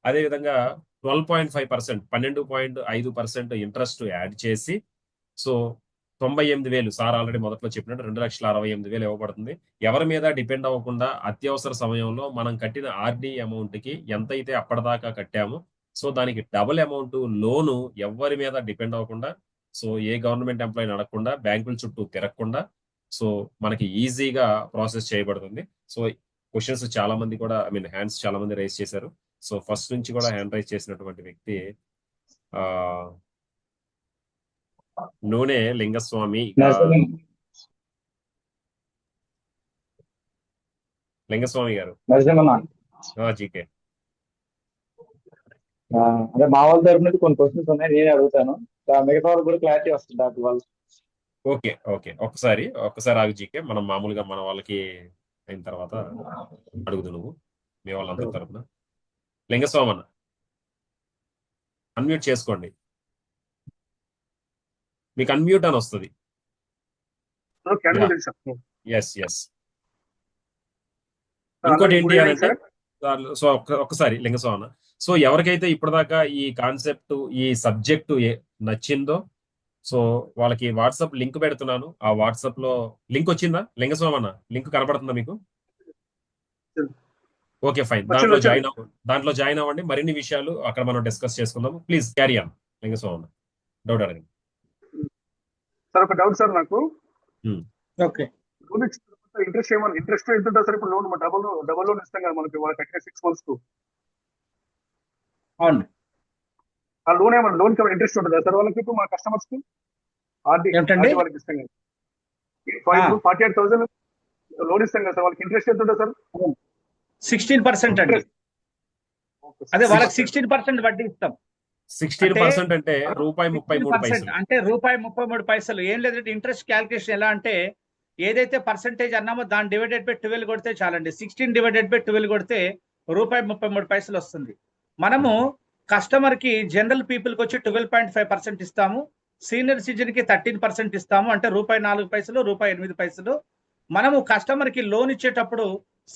అదేవిధంగా 12.5% 12.5% ఇంట్రెస్ట్ యాడ్ చేసి సో 98,000 సార్ ఆల్రెడీ మొదట్లో చెప్పినట్టు 2,68,000 ఇవ్వబడుతుంది. ఎవరి మీద డిపెండ్ అవ్వకుండా అత్యవసర సమయంలో మనం కట్టిన ఆర్డీ అమౌంట్ కి ఎంతైతే అప్పటిదాకా కట్టామో సో దానికి డబుల్ అమౌంట్ లోను ఎవరి మీద డిపెండ్ అవ్వకుండా, సో ఏ గవర్నమెంట్ ఎంప్లాయీని అడగకుండా, బ్యాంకుల చుట్టూ తిరగకుండా సో మనకి ఈజీగా ప్రాసెస్ చేయబడుతుంది. సో క్వశ్చన్స్ చాలా మంది కూడా హ్యాండ్స్ చాలా మంది రైజ్ చేశారు. సో ఫస్ట్ నుంచి కూడా హ్యాండ్ రైజ్ చేసినటువంటి వ్యక్తి నూనె లింగస్వామి గారు. జీకే అంటే మా వాళ్ళ తరపు నుంచి కొన్ని క్వశ్చన్స్ ఉన్నాయి, నేనే అడుగుతాను. మిగతా వాళ్ళు కూడా క్లారిటీ వస్తుంది డాక్టర్ వాళ్ళు. ఓకే ఒక్కసారి ఆగు జీకే. మనం మామూలుగా మన వాళ్ళకి అయిన తర్వాత అడుగుదు నువ్వు మీ వాళ్ళందరి తరపున. లింగస్వామి అన్న అన్మ్యూట్ చేసుకోండి. మీకు అన్మ్యూట్ అని వస్తుంది. ఎస్. ఇంకోటి ఏంటి అని అంటే సో ఒక్కసారి లింగస్వామి, సో ఎవరికైతే ఇప్పటిదాకా ఈ కాన్సెప్ట్ ఈ సబ్జెక్టు నచ్చిందో సో వాళ్ళకి వాట్సాప్ లింక్ పెడుతున్నాను. ఆ వాట్సాప్ లో లింక్ వచ్చిందా లింగస్వామి అన్న? లింక్ కనపడుతుందా మీకు? Okay fine. దాంట్లో జాయిన్ అవ్వండి. మరిన్ని విషయాలు అక్కడ మనం డిస్కస్ చేసుకుందాము. ప్లీజ్ క్యారీ ఆన్ లింగస్వామి అన్న. డౌట్ అడగండి సార్. ఒక డౌట్ సార్ నాకు. ఓకే, ఇంట్రెస్ట్ ఇంట్రెస్ట్ ఎంత ఉంటుంది సార్? ఇప్పుడు లోన్ డబుల్ లోన్ ఇస్తాం కదా మనకి, వాళ్ళకి కట్టే 6 months కు. అవును. ఆ లోన్ ఏమన్నా లోన్ ఇంట్రెస్ట్ ఉంటుందా సార్ వాళ్ళకి? ఇప్పుడు మన కస్టమర్స్ కి ఆర్డీ వాళ్ళకి ఇస్తాం కదా, 48,000 లోన్ ఇస్తాం కదా సార్, వాళ్ళకి ఇంట్రెస్ట్ ఎంత ఉంటుంది సార్? 16% అండి. అదే వాళ్ళకి 16% వడ్డీ ఇస్తాం. 16% అంటే ₹33. అంటే ₹33. ఏం లేదంటే ఇంట్రెస్ట్ క్యాల్కులేషన్ ఎలా అంటే ఏదైతే పర్సంటేజ్ అన్నామో దాన్ని డివైడెడ్ బై 12 కొడితే చాలండి. 16 డివైడెడ్ బై 12 కొడితే ₹1.33 వస్తుంది. మనము కస్టమర్ కి జనరల్ పీపుల్ కి వచ్చి 12.5% ఇస్తాము, సీనియర్ సిటిజన్ కి 13% ఇస్తాము. అంటే ₹4 ₹8. మనము కస్టమర్ కి లోన్ ఇచ్చేటప్పుడు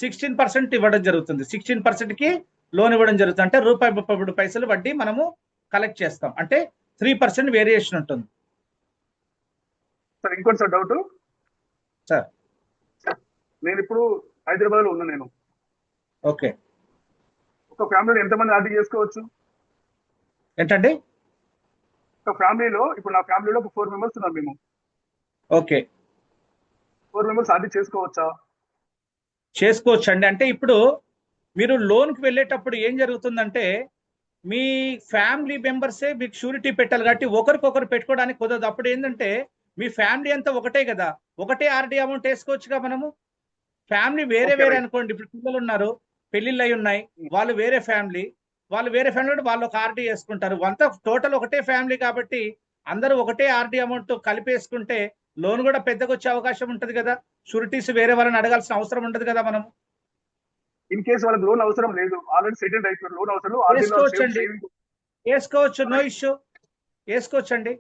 16% ఇవ్వడం జరుగుతుంది. 16% కి లోన్ ఇవ్వడం జరుగుతుంది. అంటే ₹33 వడ్డీ మనము కలెక్ట్ చేస్తాం. అంటే 3% వేరియేషన్ ఉంటుంది. సార్ ఇంకోటి సార్ డౌట్ సార్ నేను ఇప్పుడు హైదరాబాద్ లో ఉన్నా. నేను ఓకే ఒక ఫ్యామిలీలో ఎంతమంది ఆర్డీ చేసుకోవచ్చు? ఏంటండి? ఒక ఫ్యామిలీలో ఇప్పుడు నా ఫ్యామిలీలో ఒక 4 మెంబర్స్ ఉన్నారు. మేము ఓకే 4 మెంబర్స్ ఆర్డీ చేసుకోవచ్చా? చేసుకోవచ్చు అండి. అంటే ఇప్పుడు మీరు లోన్కి వెళ్ళేటప్పుడు ఏం జరుగుతుందంటే మీ ఫ్యామిలీ మెంబర్సే మీకు షూరిటీ పెట్టాలి కాబట్టి ఒకరికొకరు పెట్టుకోవడానికి కుదరదు. అప్పుడు ఏంటంటే మీ ఫ్యామిలీ అంతా ఒకటే కదా, ఒకటే ఆర్డీ అమౌంట్ వేసుకోవచ్చుగా మనము. ఫ్యామిలీ వేరే Okay, వేరే right. అనుకోండి, ఇప్పుడు పిల్లలు ఉన్నారు, పెళ్లిళ్ళు అయి ఉన్నాయి, వాళ్ళు వేరే ఫ్యామిలీ వాళ్ళు ఒక ఆర్డీ వేసుకుంటారు. అంతా టోటల్ ఒకటే ఫ్యామిలీ కాబట్టి అందరూ ఒకటే ఆర్డీ అమౌంట్ కలిపేసుకుంటే లోన్ కూడా పెద్దగా వచ్చే అవకాశం ఉంటది కదా. షూరిటీస్ వేరే వాళ్ళని అడగాల్సిన అవసరం ఉండదు కదా మనం. ఇన్ కేసు వాళ్ళకి లోన్ అవసరం లేదు, ఆల్రెడీ సెటిల్డ్ అయిపోయారు, లోన్ అవసరం లేదు, ఆర్డీలో వేసుకోవచ్చండి. సేవింగ్ వేసుకోవచ్చు, నో ఇష్యూ, వేసుకోవచ్చండి.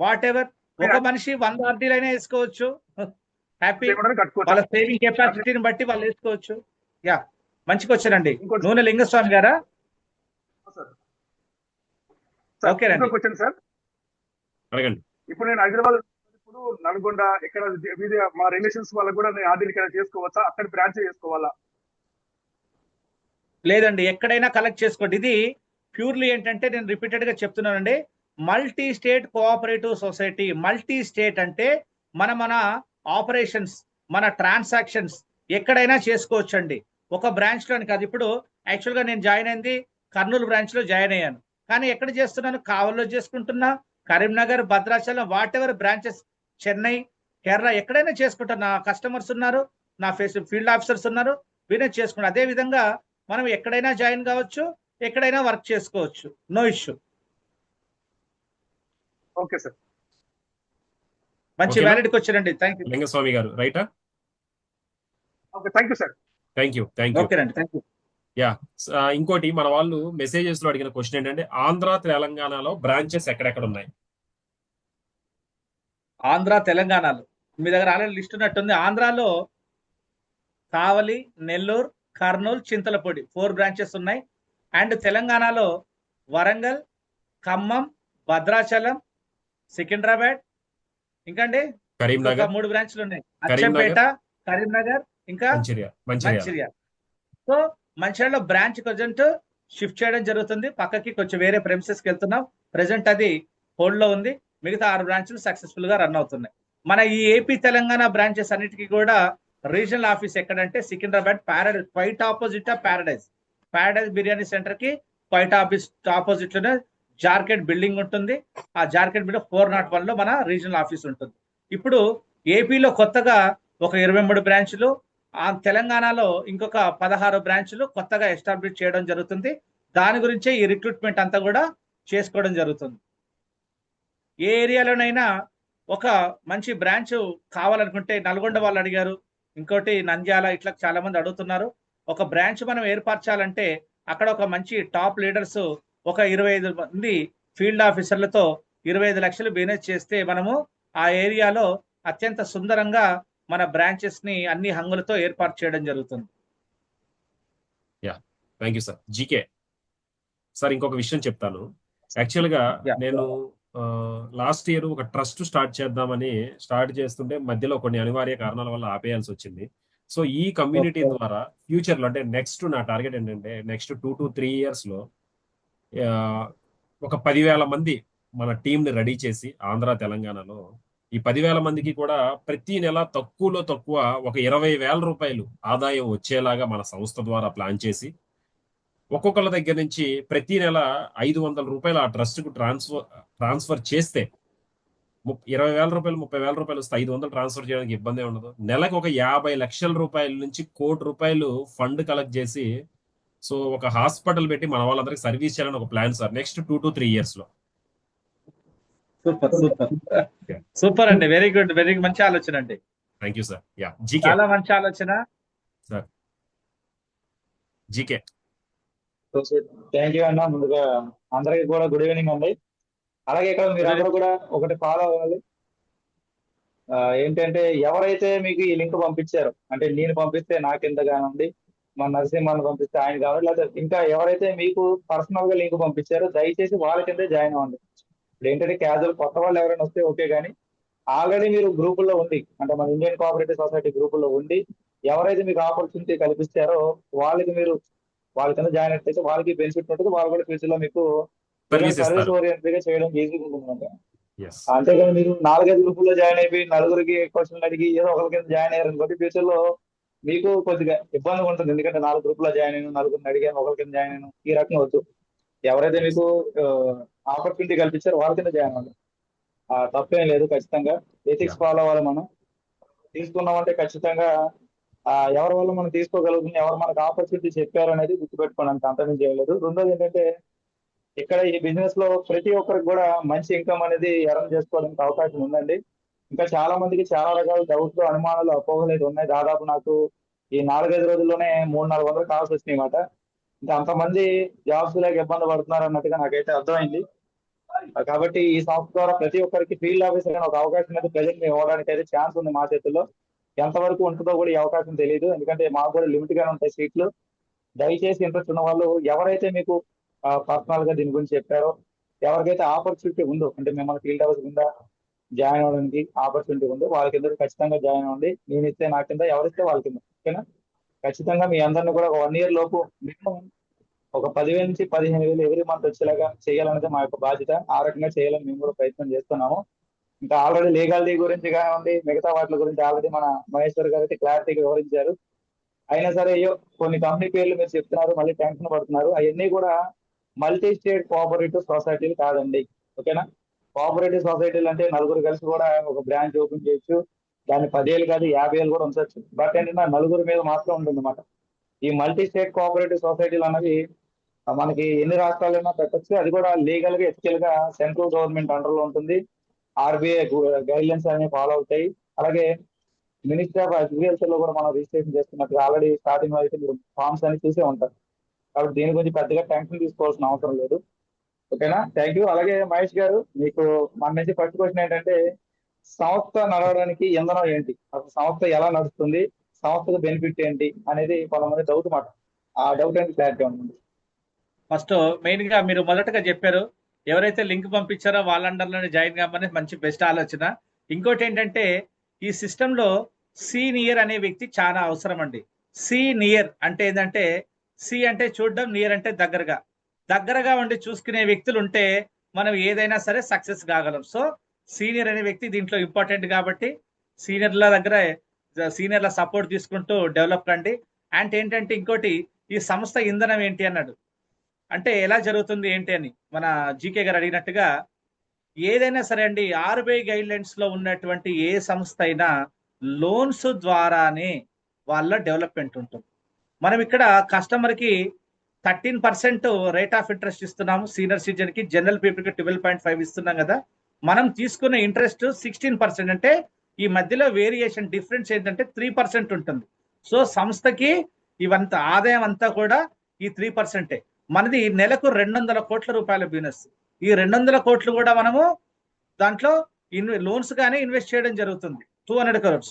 వాట్ ఎవర్, ఒక మనిషి 100 ఆర్డీలు అయినా వేసుకోవచ్చు, హ్యాపీ. కట్టుకోవచ్చు. వాళ్ళ సేవింగ్ కెపాసిటీని బట్టి వాళ్ళు వేసుకోవచ్చు. యా, మంచిగా వచ్చారండి. ఇంకోటి- నూనె లింగస్వామి గారా? సార్ ఓకేనండి. ఇంకో క్వశ్చన్ సార్. అడగండి. ఇప్పుడు నేను హైదరాబాద్ ఇప్పుడు నల్గొండ ఇక్కడ మా రిలేషన్స్ వాళ్ళకి కూడా నేను ఆర్డీలు ఇక్కడ చేసుకోవచ్చా? అక్కడ బ్రాంచ్ చేసుకోవాలా? లేదండి, ఎక్కడైనా కలెక్ట్ చేసుకోండి. ఇది ప్యూర్లీ ఏంటంటే నేను రిపీటెడ్ గా చెప్తున్నానండి, multi state cooperative society. Multi state అంటే మన ఆపరేషన్స్, మన ట్రాన్సాక్షన్స్ ఎక్కడైనా చేసుకోవచ్చండి, ఒక బ్రాంచ్ లోని కాదు. ఇప్పుడు యాక్చువల్ గా నేను జాయిన్ అయింది కర్నూలు బ్రాంచ్ లో జాయిన్ అయ్యాను, కానీ ఎక్కడ చేస్తున్నాను? కావల్లో చేసుకుంటున్నా, Karimnagar, Bhadrachalam, what ever branches, Chennai, Kerala, ఎక్కడైనా చేసుకుంటాను. నా కస్టమర్స్ ఉన్నారు, నా ఫీల్డ్ ఆఫీసర్స్ ఉన్నారు, వీనే చేసుకుంటాను. అదే విధంగా మనం ఎక్కడైనా జాయిన్ కావచ్చు, ఎక్కడైనా వర్క్ చేసుకోవచ్చు, నో ఇష్యూ. Okay sir. మంచి ఓకేనా? వ్యాలిడ్కి వచ్చారండి. Thank you. లింగస్వామి గారు రైటా? Okay, thank you sir. Thank you. ఓకేనండి, థ్యాంక్ యూ. ఇంకోటి మన వాళ్ళు మెసేజెస్ లో అడిగిన క్వశ్చన్ ఏంటంటే ఆంధ్ర తెలంగాణలో బ్రాంచెస్ ఎక్కడెక్కడ ఉన్నాయి? ఆంధ్ర తెలంగాణలో మీ దగ్గర ఆల్రెడీ లిస్ట్ ఉన్నట్టుంది. ఆంధ్రాలో కావలి, నెల్లూరు, కర్నూలు, చింతలపూడి 4 బ్రాంచెస్ ఉన్నాయి. అండ్ తెలంగాణలో వరంగల్, ఖమ్మం, భద్రాచలం, సికింద్రాబాద్, ఇంకా అండి కరీంనగర్, 3 బ్రాంచ్లు ఉన్నాయి. అచ్చంపేట, కరీంనగర్, ఇంకా మంచిర్యాల. సో మంచిర్యాలలో బ్రాంచ్ ప్రజెంట్ షిఫ్ట్ చేయడం జరుగుతుంది. పక్కకి కొంచెం వేరే ప్రెమిసెస్ కి వెళ్తున్నాం. ప్రెసెంట్ అది హోల్డ్ లో ఉంది. మిగతా 6 బ్రాంచ్లు సక్సెస్ఫుల్ గా రన్ అవుతున్నాయి. మన ఈ ఏపీ తెలంగాణ బ్రాంచెస్ అన్నిటికీ కూడా రీజనల్ ఆఫీస్ ఎక్కడంటే Secunderabad, Paradise, quite opposite Paradise biryani centre కి క్వైట్ ఆపోజిట్ లోనే జార్కెట్ బిల్డింగ్ ఉంటుంది. ఆ జార్కెట్ బిల్డింగ్ 401 లో మన రీజనల్ ఆఫీస్ ఉంటుంది. ఇప్పుడు ఏపీలో కొత్తగా ఒక 23 బ్రాంచ్లు, ఆ తెలంగాణలో ఇంకొక 16 బ్రాంచ్లు కొత్తగా ఎస్టాబ్లిష్ చేయడం జరుగుతుంది. దాని గురించే ఈ రిక్రూట్మెంట్ అంతా కూడా చేసుకోవడం జరుగుతుంది. ఏ ఏరియాలోనైనా ఒక మంచి బ్రాంచ్ కావాలనుకుంటే, నల్గొండ వాళ్ళు అడిగారు, ఇంకోటి నంద్యాల, ఇట్లా చాలా మంది అడుగుతున్నారు. ఒక బ్రాంచ్ మనం ఏర్పరచాలంటే అక్కడ ఒక మంచి టాప్ లీడర్స్, ఒక 25 మంది ఫీల్డ్ ఆఫీసర్లతో 25 లక్షలు బిజినెస్ చేస్తే మనము ఆ ఏరియాలో అత్యంత సుందరంగా మన బ్రాంచెస్ ని అన్ని హంగులతో ఏర్పాటు చేయడం జరుగుతుంది. Thank you sir. GK sir, ఇంకొక విషయం చెప్తాను. యాక్చువల్ గా నేను లాస్ట్ ఇయర్ ఒక ట్రస్ట్ స్టార్ట్ చేస్తుంటే మధ్యలో కొన్ని అనివార్య కారణాల వల్ల ఆపేయాల్సి వచ్చింది. సో ఈ కమ్యూనిటీ ద్వారా ఫ్యూచర్ లో, అంటే నెక్స్ట్ నా టార్గెట్ ఏంటంటే నెక్స్ట్ 2 to 3 years లో ఒక 10,000 మంది మన టీం ని రెడీ చేసి ఆంధ్ర తెలంగాణలో ఈ 10,000 మందికి కూడా ప్రతి నెల తక్కువలో తక్కువ ఒక 20,000 రూపాయలు ఆదాయం వచ్చేలాగా మన సంస్థ ద్వారా ప్లాన్ చేసి, ఒక్కొక్కళ్ళ దగ్గర నుంచి ప్రతి నెల 500 రూపాయలు ఆ ట్రస్ట్ కు ట్రాన్స్ఫర్ చేస్తే 20,000 రూపాయలు, 30,000 రూపాయలు వస్తే 500 ట్రాన్స్ఫర్ చేయడానికి ఇబ్బంది ఉండదు. నెలకు ఒక 50 లక్షల రూపాయల నుంచి 1 కోటి రూపాయలు ఫండ్ కలెక్ట్ చేసి, సో ఒక హాస్పిటల్ పెట్టి మన వాళ్ళందరికీ సర్వీస్ చేయాలని ఒక plan sir next 2 to 3 years లో. సూపర్ అండి, వెరీ గుడ్, మంచి ఆలోచన అండి. Thank you sir. Yeah GK చాలా మంచి ఆలోచన. Sir, GK. థ్యాంక్ యూ అన్న. ముందుగా అందరికీ కూడా గుడ్ ఈవినింగ్ అండి. అలాగే ఇక్కడ మీరు అందరూ కూడా ఒకటి ఫాలో అవ్వాలి. ఏంటంటే ఎవరైతే మీకు ఈ లింక్ పంపించారో, అంటే నేను పంపిస్తే నాకు ఎంత కానుంది, మన నరసింహన్ పంపిస్తే ఆయన కావాలి, లేకపోతే ఇంకా ఎవరైతే మీకు పర్సనల్ గా లింక్ పంపించారో దయచేసి వాళ్ళ కిందే జాయిన్ అవ్వండి. ఇప్పుడు ఏంటంటే క్యాజువల్ కొత్త వాళ్ళు ఎవరైనా వస్తే ఓకే, కానీ ఆల్రెడీ మీరు గ్రూపుల్లో ఉండి, అంటే మన ఇండియన్ కోఆపరేటివ్ సొసైటీ గ్రూపుల్లో ఉండి ఎవరైతే మీకు ఆపర్చునిటీ కల్పిస్తారో వాళ్ళకి మీరు వాళ్ళ కింద జాయిన్ అయితే వాళ్ళకి బెనిఫిట్ ఉంటుంది. వాళ్ళు కూడా ఫ్యూచర్ లో మీకు సర్వీస్ సర్వీస్ ఇస్తారు. ఓరియంటెడ్ గా చేయడం ఈజీగా ఉంటుంది. ఎస్. అంతేగాని మీరు 4-5 గ్రూపుల్లో జాయిన్ అయిపోయి నలుగురికి క్వశ్చన్లు అడిగి ఏదో ఒకరి కింద జాయిన్ అయ్యారు అనుకోండి, ఫ్యూచర్ లో మీకు కొద్దిగా ఇబ్బందిగా ఉంటుంది. ఎందుకంటే 4 గ్రూపుల్లో జాయిన్ అయిన నలుగురిని అడిగాను, ఒకరి కింద జాయిన్ అయిన ఈ రకంగా వద్దు. ఎవరైతే మీకు ఆపర్చునిటీ కల్పించారో వాళ్ళ కింద జాయిన్ అవ్వండి. తప్పేం లేదు. ఖచ్చితంగా ఎథిక్స్ ఫాలో అవ్వాలి. మనం తీసుకున్నామంటే ఖచ్చితంగా ఎవరి వల్ల మనం తీసుకోగలుగుతున్నాం, ఎవరు మనకు ఆపర్చునిటీ చెప్పారు అనేది గుర్తుపెట్టుకోవడానికి అంతమించి చేయలేదు. రెండోది ఏంటంటే ఇక్కడ ఈ బిజినెస్ లో ప్రతి ఒక్కరికి కూడా మంచి ఇన్కమ్ అనేది ఎర్న్ చేసుకోవడానికి అవకాశం ఉందండి. ఇంకా చాలా మందికి చాలా రకాల డౌట్లు, అనుమానాలు, అపోహలు అయితే ఉన్నాయి. దాదాపు నాకు ఈ 4-5 రోజుల్లోనే 300-400 కాల్స్ వచ్చినాయి అన్నమాట. ఇంకా అంతమంది జాబ్స్ లేక ఇబ్బంది పడుతున్నారు అన్నట్టుగా నాకైతే అర్థమైంది. కాబట్టి ఈ సంస్థ ద్వారా ప్రతి ఒక్కరికి ఫీల్డ్ ఆఫీసర్ అని ఒక అవకాశం అయితే ప్రజెంట్ ఇవ్వడానికి అయితే ఛాన్స్ ఉంది మా చేతుల్లో. ఎంతవరకు ఉంటుందో కూడా ఈ అవకాశం తెలియదు, ఎందుకంటే మాకు కూడా లిమిట్ గానే ఉంటాయి సీట్లు. దయచేసి ఇంట్రెస్ట్ ఉన్న వాళ్ళు ఎవరైతే మీకు పర్సనల్ గా దీని గురించి చెప్పారో, ఎవరికైతే ఆపర్చునిటీ ఉందో, అంటే మిమ్మల్ని ఫీల్డ్ హౌస్ కింద జాయిన్ అవ్వడానికి ఆపర్చునిటీ ఉందో వాళ్ళ కింద ఖచ్చితంగా జాయిన్ అవ్వండి. నేను ఇస్తే నా కింద, ఎవరిస్తే వాళ్ళ కింద. ఓకేనా? ఖచ్చితంగా మీ అందరిని కూడా ఒక 1 year లోపు మినిమం ఒక 10,000 నుంచి 15,000 ఎవ్రీ మంత్ వచ్చేలాగా చేయాలనేది మా యొక్క బాధ్యత. ఆ రకంగా చేయాలని మేము కూడా ప్రయత్నం చేస్తున్నాము. ఇంకా ఆల్రెడీ లీగాలిటీ గురించి కానివ్వండి, మిగతా వాటి గురించి ఆల్రెడీ మన మహేశ్వర్ గారు అయితే క్లారిటీగా వివరించారు. అయినా సరే అయ్యో కొన్ని కంపెనీ పేర్లు మీరు చెప్తున్నారు, మళ్ళీ టెన్షన్ పడుతున్నారు. అవన్నీ కూడా మల్టీ స్టేట్ కోఆపరేటివ్ సొసైటీలు కాదండి. ఓకేనా? కోఆపరేటివ్ సొసైటీలు అంటే నలుగురు కలిసి కూడా ఒక బ్రాంచ్ ఓపెన్ చేయొచ్చు. దాన్ని 10 ఏళ్ళు కాదు 50 ఏళ్ళు కూడా ఉంచవచ్చు. బట్ ఏంటంటే నలుగురు మీద మాత్రం ఉంటుంది అన్నమాట. ఈ మల్టీ స్టేట్ కోఆపరేటివ్ సొసైటీలు అన్నవి మనకి ఎన్ని రాష్ట్రాలైనా పెట్టచ్చు. అది కూడా లీగల్ గా, ఎథికల్ గా సెంట్రల్ గవర్నమెంట్ అండర్ లో ఉంటుంది. ఆర్బీఐ గైడ్ లైన్స్ అనేవి ఫాలో అవుతాయి. అలాగే మినిస్ట్రీ ఆఫ్ అగ్రికల్చర్ లో కూడా మనం రిజిస్ట్రేషన్ చేస్తున్నట్టుగా ఆల్రెడీ స్టార్టింగ్ లో అయితే మీరు ఫార్మ్స్ అని చూసే ఉంటారు. కాబట్టి దీని గురించి పెద్దగా టెన్షన్ తీసుకోవాల్సిన అవసరం లేదు. ఓకేనా? Thank you. అలాగే మహేష్ గారు, మీకు మన నుంచి ఫస్ట్ క్వశ్చన్ ఏంటంటే సంస్థ నడవడానికి ఇంధనం ఏంటి, అసలు సంస్థ ఎలా నడుస్తుంది, సంస్థకు బెనిఫిట్ ఏంటి అనేది కొంతమంది డౌట్ మాట. ఆ డౌట్ అనేది క్లారిటీ ఉంటుంది. ఫస్ట్ మెయిన్ గా మీరు మొదటగా చెప్పారు ఎవరైతే లింక్ పంపించారో వాళ్ళ అండర్లోనే జాయిన్ కామని, మంచి బెస్ట్ ఆలోచన. ఇంకోటి ఏంటంటే ఈ సిస్టమ్ లో సీనియర్ అనే వ్యక్తి చాలా అవసరం అండి. సీనియర్ అంటే ఏంటంటే సి అంటే చూడడం, నియర్ అంటే దగ్గరగా ఉండి చూసుకునే వ్యక్తులు ఉంటే మనం ఏదైనా సరే సక్సెస్ కాగలం. సో సీనియర్ అనే వ్యక్తి దీంట్లో ఇంపార్టెంట్ కాబట్టి సీనియర్ల సపోర్ట్ తీసుకుంటూ డెవలప్ కండి. అండ్ ఏంటంటే ఇంకోటి, ఈ సంస్థ ఇంధనం ఏంటి అన్నాడు. అంటే ఎలా జరుగుతుంది ఏంటి అని మన జీకే గారు అడిగినట్టుగా ఏదైనా సరే అండి, ఆర్బీఐ గైడ్ లైన్స్ లో ఉన్నటువంటి ఏ సంస్థ అయినా లోన్స్ ద్వారానే వాళ్ళ డెవలప్మెంట్ ఉంటుంది. మనం ఇక్కడ కస్టమర్ కి 13% రేట్ ఆఫ్ ఇంట్రెస్ట్ ఇస్తున్నాము. సీనియర్ సిటిజన్ కి, జనరల్ పీపుల్ కి 12.5 ఇస్తున్నాం కదా. మనం తీసుకున్న ఇంట్రెస్ట్ 16%. అంటే ఈ మధ్యలో వేరియేషన్ డిఫరెన్స్ ఏంటంటే 3% ఉంటుంది. సో సంస్థకి ఇవంతా ఆదాయం అంతా కూడా ఈ 3%. మనది నెలకు 200 కోట్ల రూపాయల బిజినెస్. ఈ 200 కోట్లు కూడా మనము దాంట్లో లోన్స్ గానే ఇన్వెస్ట్ చేయడం జరుగుతుంది. 200 crores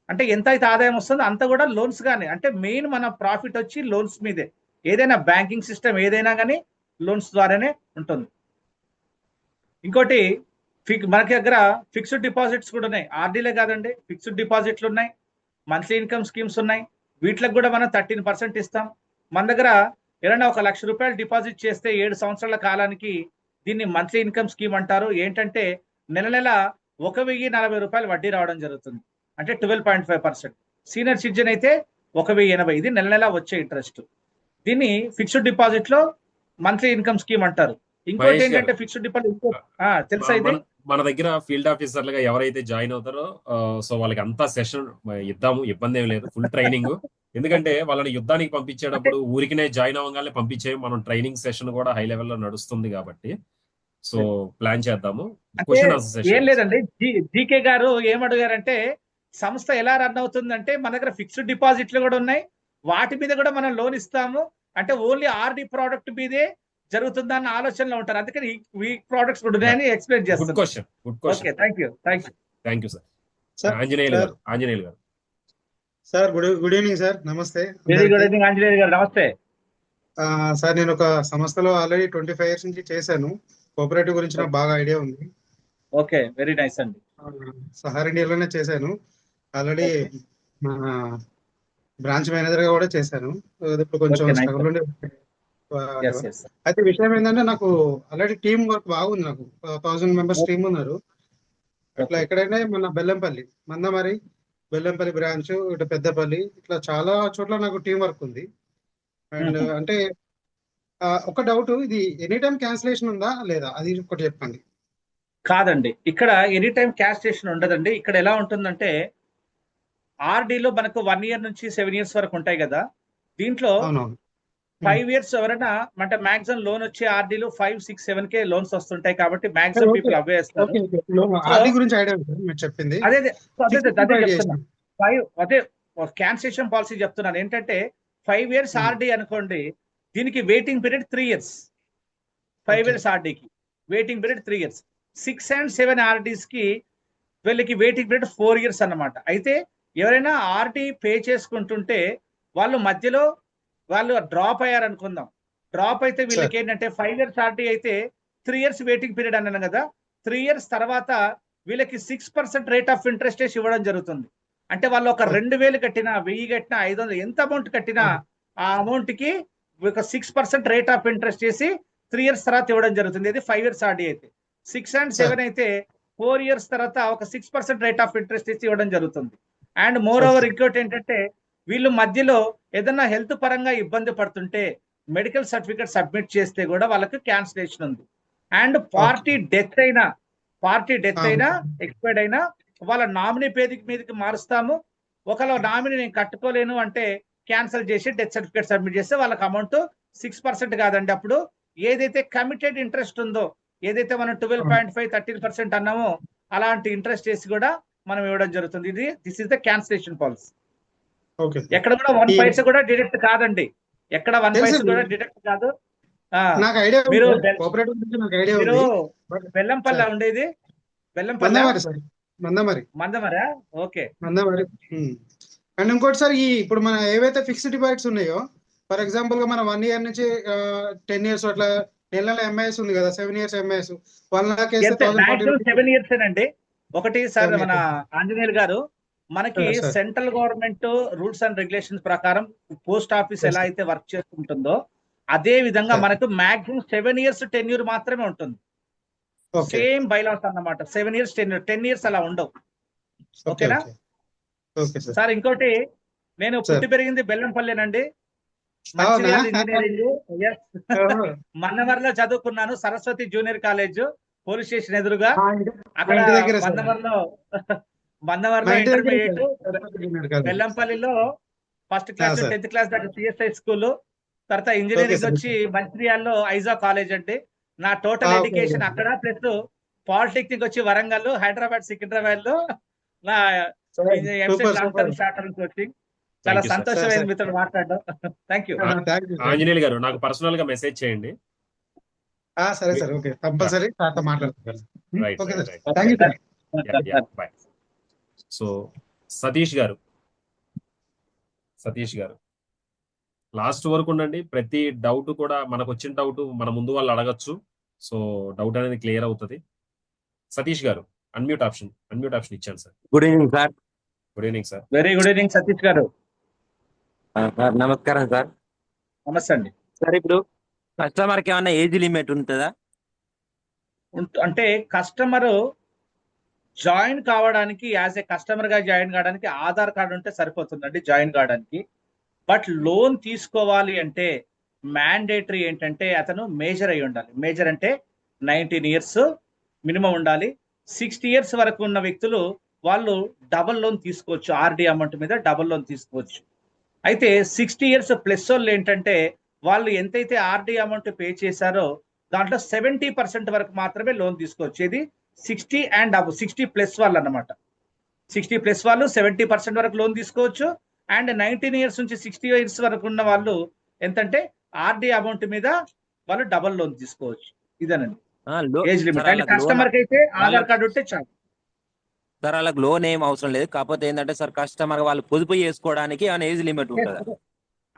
అంటే ఎంత అయితే ఆదాయం వస్తుందో అంత కూడా లోన్స్ గానే. అంటే మెయిన్ మన ప్రాఫిట్ వచ్చి లోన్స్ మీదే. ఏదైనా బ్యాంకింగ్ సిస్టమ్ ఏదైనా కానీ లోన్స్ ద్వారానే ఉంటుంది. ఇంకోటి, మనకి దగ్గర ఫిక్స్డ్ డిపాజిట్స్ కూడా ఉన్నాయి. ఆర్డీలే కాదండి, ఫిక్స్డ్ డిపాజిట్లు ఉన్నాయి, మంత్లీ ఇన్కమ్ స్కీమ్స్ ఉన్నాయి. వీటికి కూడా మనం 13% ఇస్తాం. మన దగ్గర ఏదైనా 1 లక్ష రూపాయలు డిపాజిట్ చేస్తే 7 సంవత్సరాల కాలానికి దీన్ని మంత్లీ ఇన్కమ్ స్కీమ్ అంటారు. ఏంటంటే నెల 1,040 రూపాయలు వడ్డీ రావడం జరుగుతుంది. అంటే 12.5%. సీనియర్ సిటిజన్ అయితే 1,080. ఇది నెల వచ్చే ఇంట్రెస్ట్. దీన్ని ఫిక్స్డ్ డిపాజిట్ లో మంత్లీ ఇన్కమ్ స్కీమ్ అంటారు. ఇంకోటి ఏంటంటే ఫిక్స్డ్ డిపాజిట్ తెలుసా ఇది? మన దగ్గర ఫీల్డ్ ఆఫీసర్లుగా ఎవరైతే జాయిన్ అవుతారో సో వాళ్ళకి అంతా సెషన్ ఇద్దాము, ఇబ్బంది ఏం లేదు, ఫుల్ ట్రైనింగ్. ఎందుకంటే వాళ్ళని యుద్ధానికి పంపించేటప్పుడు ఊరికినే జాయిన్ అవ్వగానే పంపించే, మనం ట్రైనింగ్ సెషన్ కూడా హై లెవెల్లో నడుస్తుంది కాబట్టి సో ప్లాన్ చేద్దాము. క్వశ్చన్ ఆన్సర్ ఏం సెషన్. లేదండి, జీకే గారు ఏమడిగారంటే సంస్థ ఎలా రన్ అవుతుందంటే మన దగ్గర ఫిక్స్డ్ డిపాజిట్లు కూడా ఉన్నాయి, వాటి మీద కూడా మనం లోన్ ఇస్తాము. అంటే ఓన్లీ ఆర్డి ప్రోడక్ట్ మీదే జరుగుతుందన్న ఆలోచనలో ఉంటారు. అందుకని ఈ ప్రోడక్ట్స్ కూడా ఉన్నాయని ఎక్స్ప్లెయిన్ గుడ్ చేస్తాను. Question, good okay, question. Thank you. Thank you sir. Sir Anjaneyulu గారు సార్ గుడ్ ఈవినింగ్ సార్. నమస్తే వెరీ గుడ్ అందరికీ. ఈవినింగ్ ఆంజనేయ గారు, నమస్తే. సార్ నేను ఒక సంస్థలో ఆల్రెడీ 25 years నుంచి చేశాను. కోఆపరేటివ్ గురించి నాకు బాగా ఐడియా ఉంది. ఓకే, వెరీ నైస్ అండి. సహార్ ఇండియాలోనే చేశాను ఆల్రెడీ. బ్రాంచ్ మేనేజర్ గా కూడా చేశాను. ఇప్పుడు కొంచెం Okay, nice. స్ట్రగుల్ ఉండే. Yes, yes. అయితే విషయం ఏంటంటే నాకు ఆల్రెడీ టీమ్ వర్క్ బాగుంది. నాకు 1000 members టీమ్ ఉన్నారు. ఇట్లా Okay. ఎక్కడైనా మన బెల్లంపల్లి, మందమరి, బెల్లంపల్లి బ్రాంచ్, ఇటు పెద్దపల్లి, ఇట్లా చాలా చోట్ల నాకు టీం వర్క్ ఉంది. And Mhm. అంటే ఒక డౌట్, ఇది ఎనీ టైం క్యాన్సిలేషన్ ఉందా లేదా, అది ఒకటి చెప్పండి. కాదండి, ఇక్కడ ఎనీ టైం క్యాష్ స్టేషన్ ఉండదండి. ఇక్కడ ఎలా ఉంటుందంటే ఆర్డీలో మనకు 1 year నుంచి 7 years వరకు ఉంటాయి కదా. దీంట్లో అవునవును. 5 years ఎవరైనా అంటే మాక్సిమం లోన్ వచ్చే ఆర్డీలు 5, 6, 7K లోన్స్ వస్తుంటాయి కాబట్టి మాక్సిమం పీపుల్ అవే వేస్తారు. ఆర్డీ గురించి ఐడియా ఉంది సార్ మీరు చెప్పింది. అదే చెప్తున్నా. చేసిన. అదే క్యాన్సిలేషన్ పాలసీ చెప్తున్నాను. ఏంటంటే 5 years ఆర్డీ అనుకోండి, దీనికి waiting period 3 years. 5 Okay. years ఆర్డీకి waiting period 3 years. 6 and 7 RDs కి వీళ్ళకి వెయిటింగ్ పీరియడ్ 4 years అన్నమాట. అయితే ఎవరైనా ఆర్డీ పే చేసుకుంటుంటే వాళ్ళు మధ్యలో వాళ్ళు డ్రాప్ అయ్యారు అనుకుందాం. డ్రాప్ అయితే వీళ్ళకి ఏంటంటే 5 years ఆర్డీ అయితే 3 years వెయిటింగ్ పీరియడ్ అన్నాను కదా. 3 years తర్వాత వీళ్ళకి 6% రేట్ ఆఫ్ ఇంట్రెస్ట్ ఇవ్వడం జరుగుతుంది. అంటే వాళ్ళు ఒక 2000 కట్టినా, 1000 కట్టినా, 500 ఎంత అమౌంట్ కట్టినా ఆ అమౌంట్ కి ఒక 6% రేట్ ఆఫ్ ఇంట్రెస్ట్ చేసి 3 years తర్వాత ఇవ్వడం జరుగుతుంది. ఇది 5 years ఆర్డీ అయితే. 6 and 7 అయితే 4 years తర్వాత ఒక 6% రేట్ ఆఫ్ ఇంట్రెస్ట్ ఇచ్చి ఇవ్వడం జరుగుతుంది. అండ్ మోర్ ఓవర్ ఇంకోటి ఏంటంటే వీళ్ళు మధ్యలో ఏదన్నా హెల్త్ పరంగా ఇబ్బంది పడుతుంటే మెడికల్ సర్టిఫికేట్ సబ్మిట్ చేస్తే కూడా వాళ్ళకి క్యాన్సిలేషన్ ఉంది. అండ్ పార్టీ డెత్ అయినా ఎక్స్పైర్డ్ అయినా వాళ్ళ నామినీ పేరు మీదకి మారుస్తాము. ఒకవేళ నామినీ నేను కట్టుకోలేను అంటే క్యాన్సిల్ చేసి డెత్ సర్టిఫికేట్ సబ్మిట్ చేస్తే వాళ్ళకి అమౌంట్ 6% కాదండి. అప్పుడు ఏదైతే కమిటెడ్ ఇంట్రెస్ట్ ఉందో, ఏదైతే మనం 12.5, 13% అన్నామో అలాంటి ఇంట్రెస్ట్ చేసి కూడా మనం ఇవ్వడం జరుగుతుంది. This is the cancellation policy. Okay. ఎక్కడ కూడా 1 పైసా కూడా డిడక్ట్ కాదండి. ఎక్కడ 1 తెలుసు పైసా అండి. కూడా డిడక్ట్ కాదు. నాకు ఐడియా మీరు ఉంది. కోఆపరేటివ్ గురించి నాకు ఐడియా మీరు ఉంది. బెల్లంపల్లి సార్. ఉండేది, బెల్లంపల్లి మందమరి సార్, మందమరి. మందమరా? ఓకే. మందమరి. అండ్ ఇంకోటి సార్, ఇప్పుడు మన ఏవైతే ఫిక్స్డ్ డిపాజిట్స్ ఉన్నాయో, ఫర్ ఎగ్జాంపుల్ గా మనం 1 year నుంచి 10 years అట్లా నెల ఎంఐఎస్ ఉంది కదా, 7 years ఎంఐఎస్ 1 lakh వేస్తే 1040 7 years అండి. ఒకటి సార్, 7 మన ఆంజనేయులు గారు, మనకి sir. Central government rules and regulations ప్రకారం పోస్ట్ ఆఫీస్ Yes, ఎలా sir. అయితే వర్క్ చేస్తుంటుందో అదే విధంగా Sir. మనకు మాక్సిమం 7 years టెన్యూర్ మాత్రమే ఉంటుంది. ఓకే. సేమ్ బైలాస్ అన్నమాట. 7 years టెన్యూర్, 10 years అలా ఉండవు. ఓకే. ఓకేనా ఓకే సార్. సార్? ఇంకోటి, నేను Sir. పుట్టి పెరిగింది బెల్లంపల్లినండి. అవునా? మంచిర్యాల ఇంజనీరింగ్ మన్నమర్లో చదువుకున్నాను. Saraswati junior college, police station ఎదురుగా. అక్కడ ఇంటి దగ్గర సార్. మన్నమర్లో మా ఇంటి దగ్గర ఇంటర్మీడియట్, సార్. బెల్లంపల్లిలో first class sir. 10th class దాకా సిఎస్ఐ స్కూల్. తర్వాత ఇంజనీరింగ్ sir. వచ్చి మంచిర్యాలలో ఐజా కాలేజ్ అండి. నా టోటల్ okay. ఎడ్యుకేషన్ అక్కడ, ప్లస్ పాలిటెక్నిక్ వచ్చి వరంగల్, హైదరాబాద్, సికింద్రాబాద్ లో నా Super, long term, short term coaching. చాలా Thank you, sir. సంతోషమైన Sir. మీతో మాట్లాడడం. Thank you. Thank you, sir. Anjaneyulu గారు, నాకు పర్సనల్ గా మెసేజ్ చేయండి. సరే సార్, ఓకే, కంపల్సరీ సార్తో మాట్లాడతాను. Right, okay right, sir, right. Thank you sir. Bye. So Satish గారు లాస్ట్ వరకు ఉండండి. ప్రతి డౌట్ కూడా మనకు వచ్చిన డౌట్ మన ముందు వాళ్ళు అడగచ్చు. సో డౌట్ అనేది క్లియర్ అవుతుంది. సతీష్ గారు, అన్మ్యూట్ ఆప్షన్ ఇచ్చాను sir. Good evening sir. Good evening sir. Very good evening Satish గారు. సార్ నమస్కారం సార్. నమస్తే అండి. సార్, ఇప్పుడు కస్టమర్ కి ఏమైనా ఏజ్ లిమిట్ ఉంటుందా? అంటే కస్టమర్ జాయిన్ కావడానికి, యాజ్ ఏ కస్టమర్ గా జాయిన్ కావడానికి ఆధార్ కార్డు ఉంటే సరిపోతుందండి జాయిన్ కావడానికి. బట్ లోన్ తీసుకోవాలి అంటే మ్యాండేటరీ ఏంటంటే అతను మేజర్ అయి ఉండాలి. మేజర్ అంటే 19 years మినిమం ఉండాలి. 60 years వరకు ఉన్న వ్యక్తులు వాళ్ళు డబుల్ లోన్ తీసుకోవచ్చు. ఆర్డి అమౌంట్ మీద డబుల్ లోన్ తీసుకోవచ్చు. అయితే 60 years ప్లస్ వాళ్ళు ఏంటంటే వాళ్ళు ఎంతైతే ఆర్డి అమౌంట్ పే చేశారో దాంట్లో 70% వరకు మాత్రమే లోన్ తీసుకోవచ్చు. ఇది 60 and above, 60+ వాళ్ళు అన్నమాట. 60+ వాళ్ళు 70% వరకు లోన్ తీసుకోవచ్చు. అండ్ 19 ఇయర్స్ నుంచి 60 ఇయర్స్ వరకు ఉన్న వాళ్ళు ఎంతంటే ఆర్డీ అమౌంట్ మీద వాళ్ళు డబల్ లోన్ తీసుకోవచ్చు. ఇదేనండి ఏజ్ లిమిట్. అండ్ వాళ్ళకి లోన్ కస్టమర్ కి అయితే ఆధార్ కార్డు ఉంటే చాలు. సార్ వాళ్ళకి లోన్ ఏం అవసరం లేదు, కాకపోతే ఏంటంటే సార్ కస్టమర్ వాళ్ళు పొదుపు చేసుకోవడానికి ఏమైనా ఏజ్ లిమిట్ ఉంటుందా?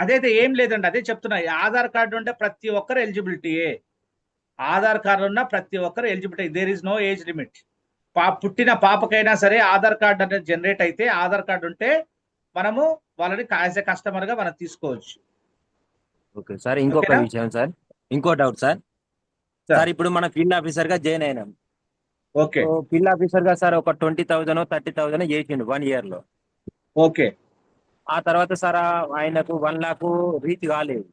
అదైతే ఏం లేదండి, అదే చెప్తున్నా. ఆధార్ కార్డు ఉంటే ప్రతి ఒక్కరు ఎలిజిబిలిటీయే. ఆధార్ కార్డు ఉన్న ప్రతి ఒక్కరు eligibility. There is no age limit. పుట్టిన పాపకైనా సరే ఆధార్ కార్డు అనేది జనరేట్ అయితే, ఆధార్ కార్డు ఉంటే మనము వాళ్ళని యాజ్ ఎ కస్టమర్ గా మనం తీసుకోవచ్చు. ఓకే సార్, ఇంకొక ఓకేనా? విషయం సార్, ఇంకో డౌట్ సార్. సార్ ఇప్పుడు మన ఫీల్డ్ ఆఫీసర్ గా జాయిన్ అయినాం. ఓకే ఫీల్డ్ ఆఫీసర్ గా సార్ ఒక 20,000 30,000 చేసిండు 1 year లో. ఓకే ఆ తర్వాత సార్ ఆయనకు 1 lakh రీచ్ కాలేదు.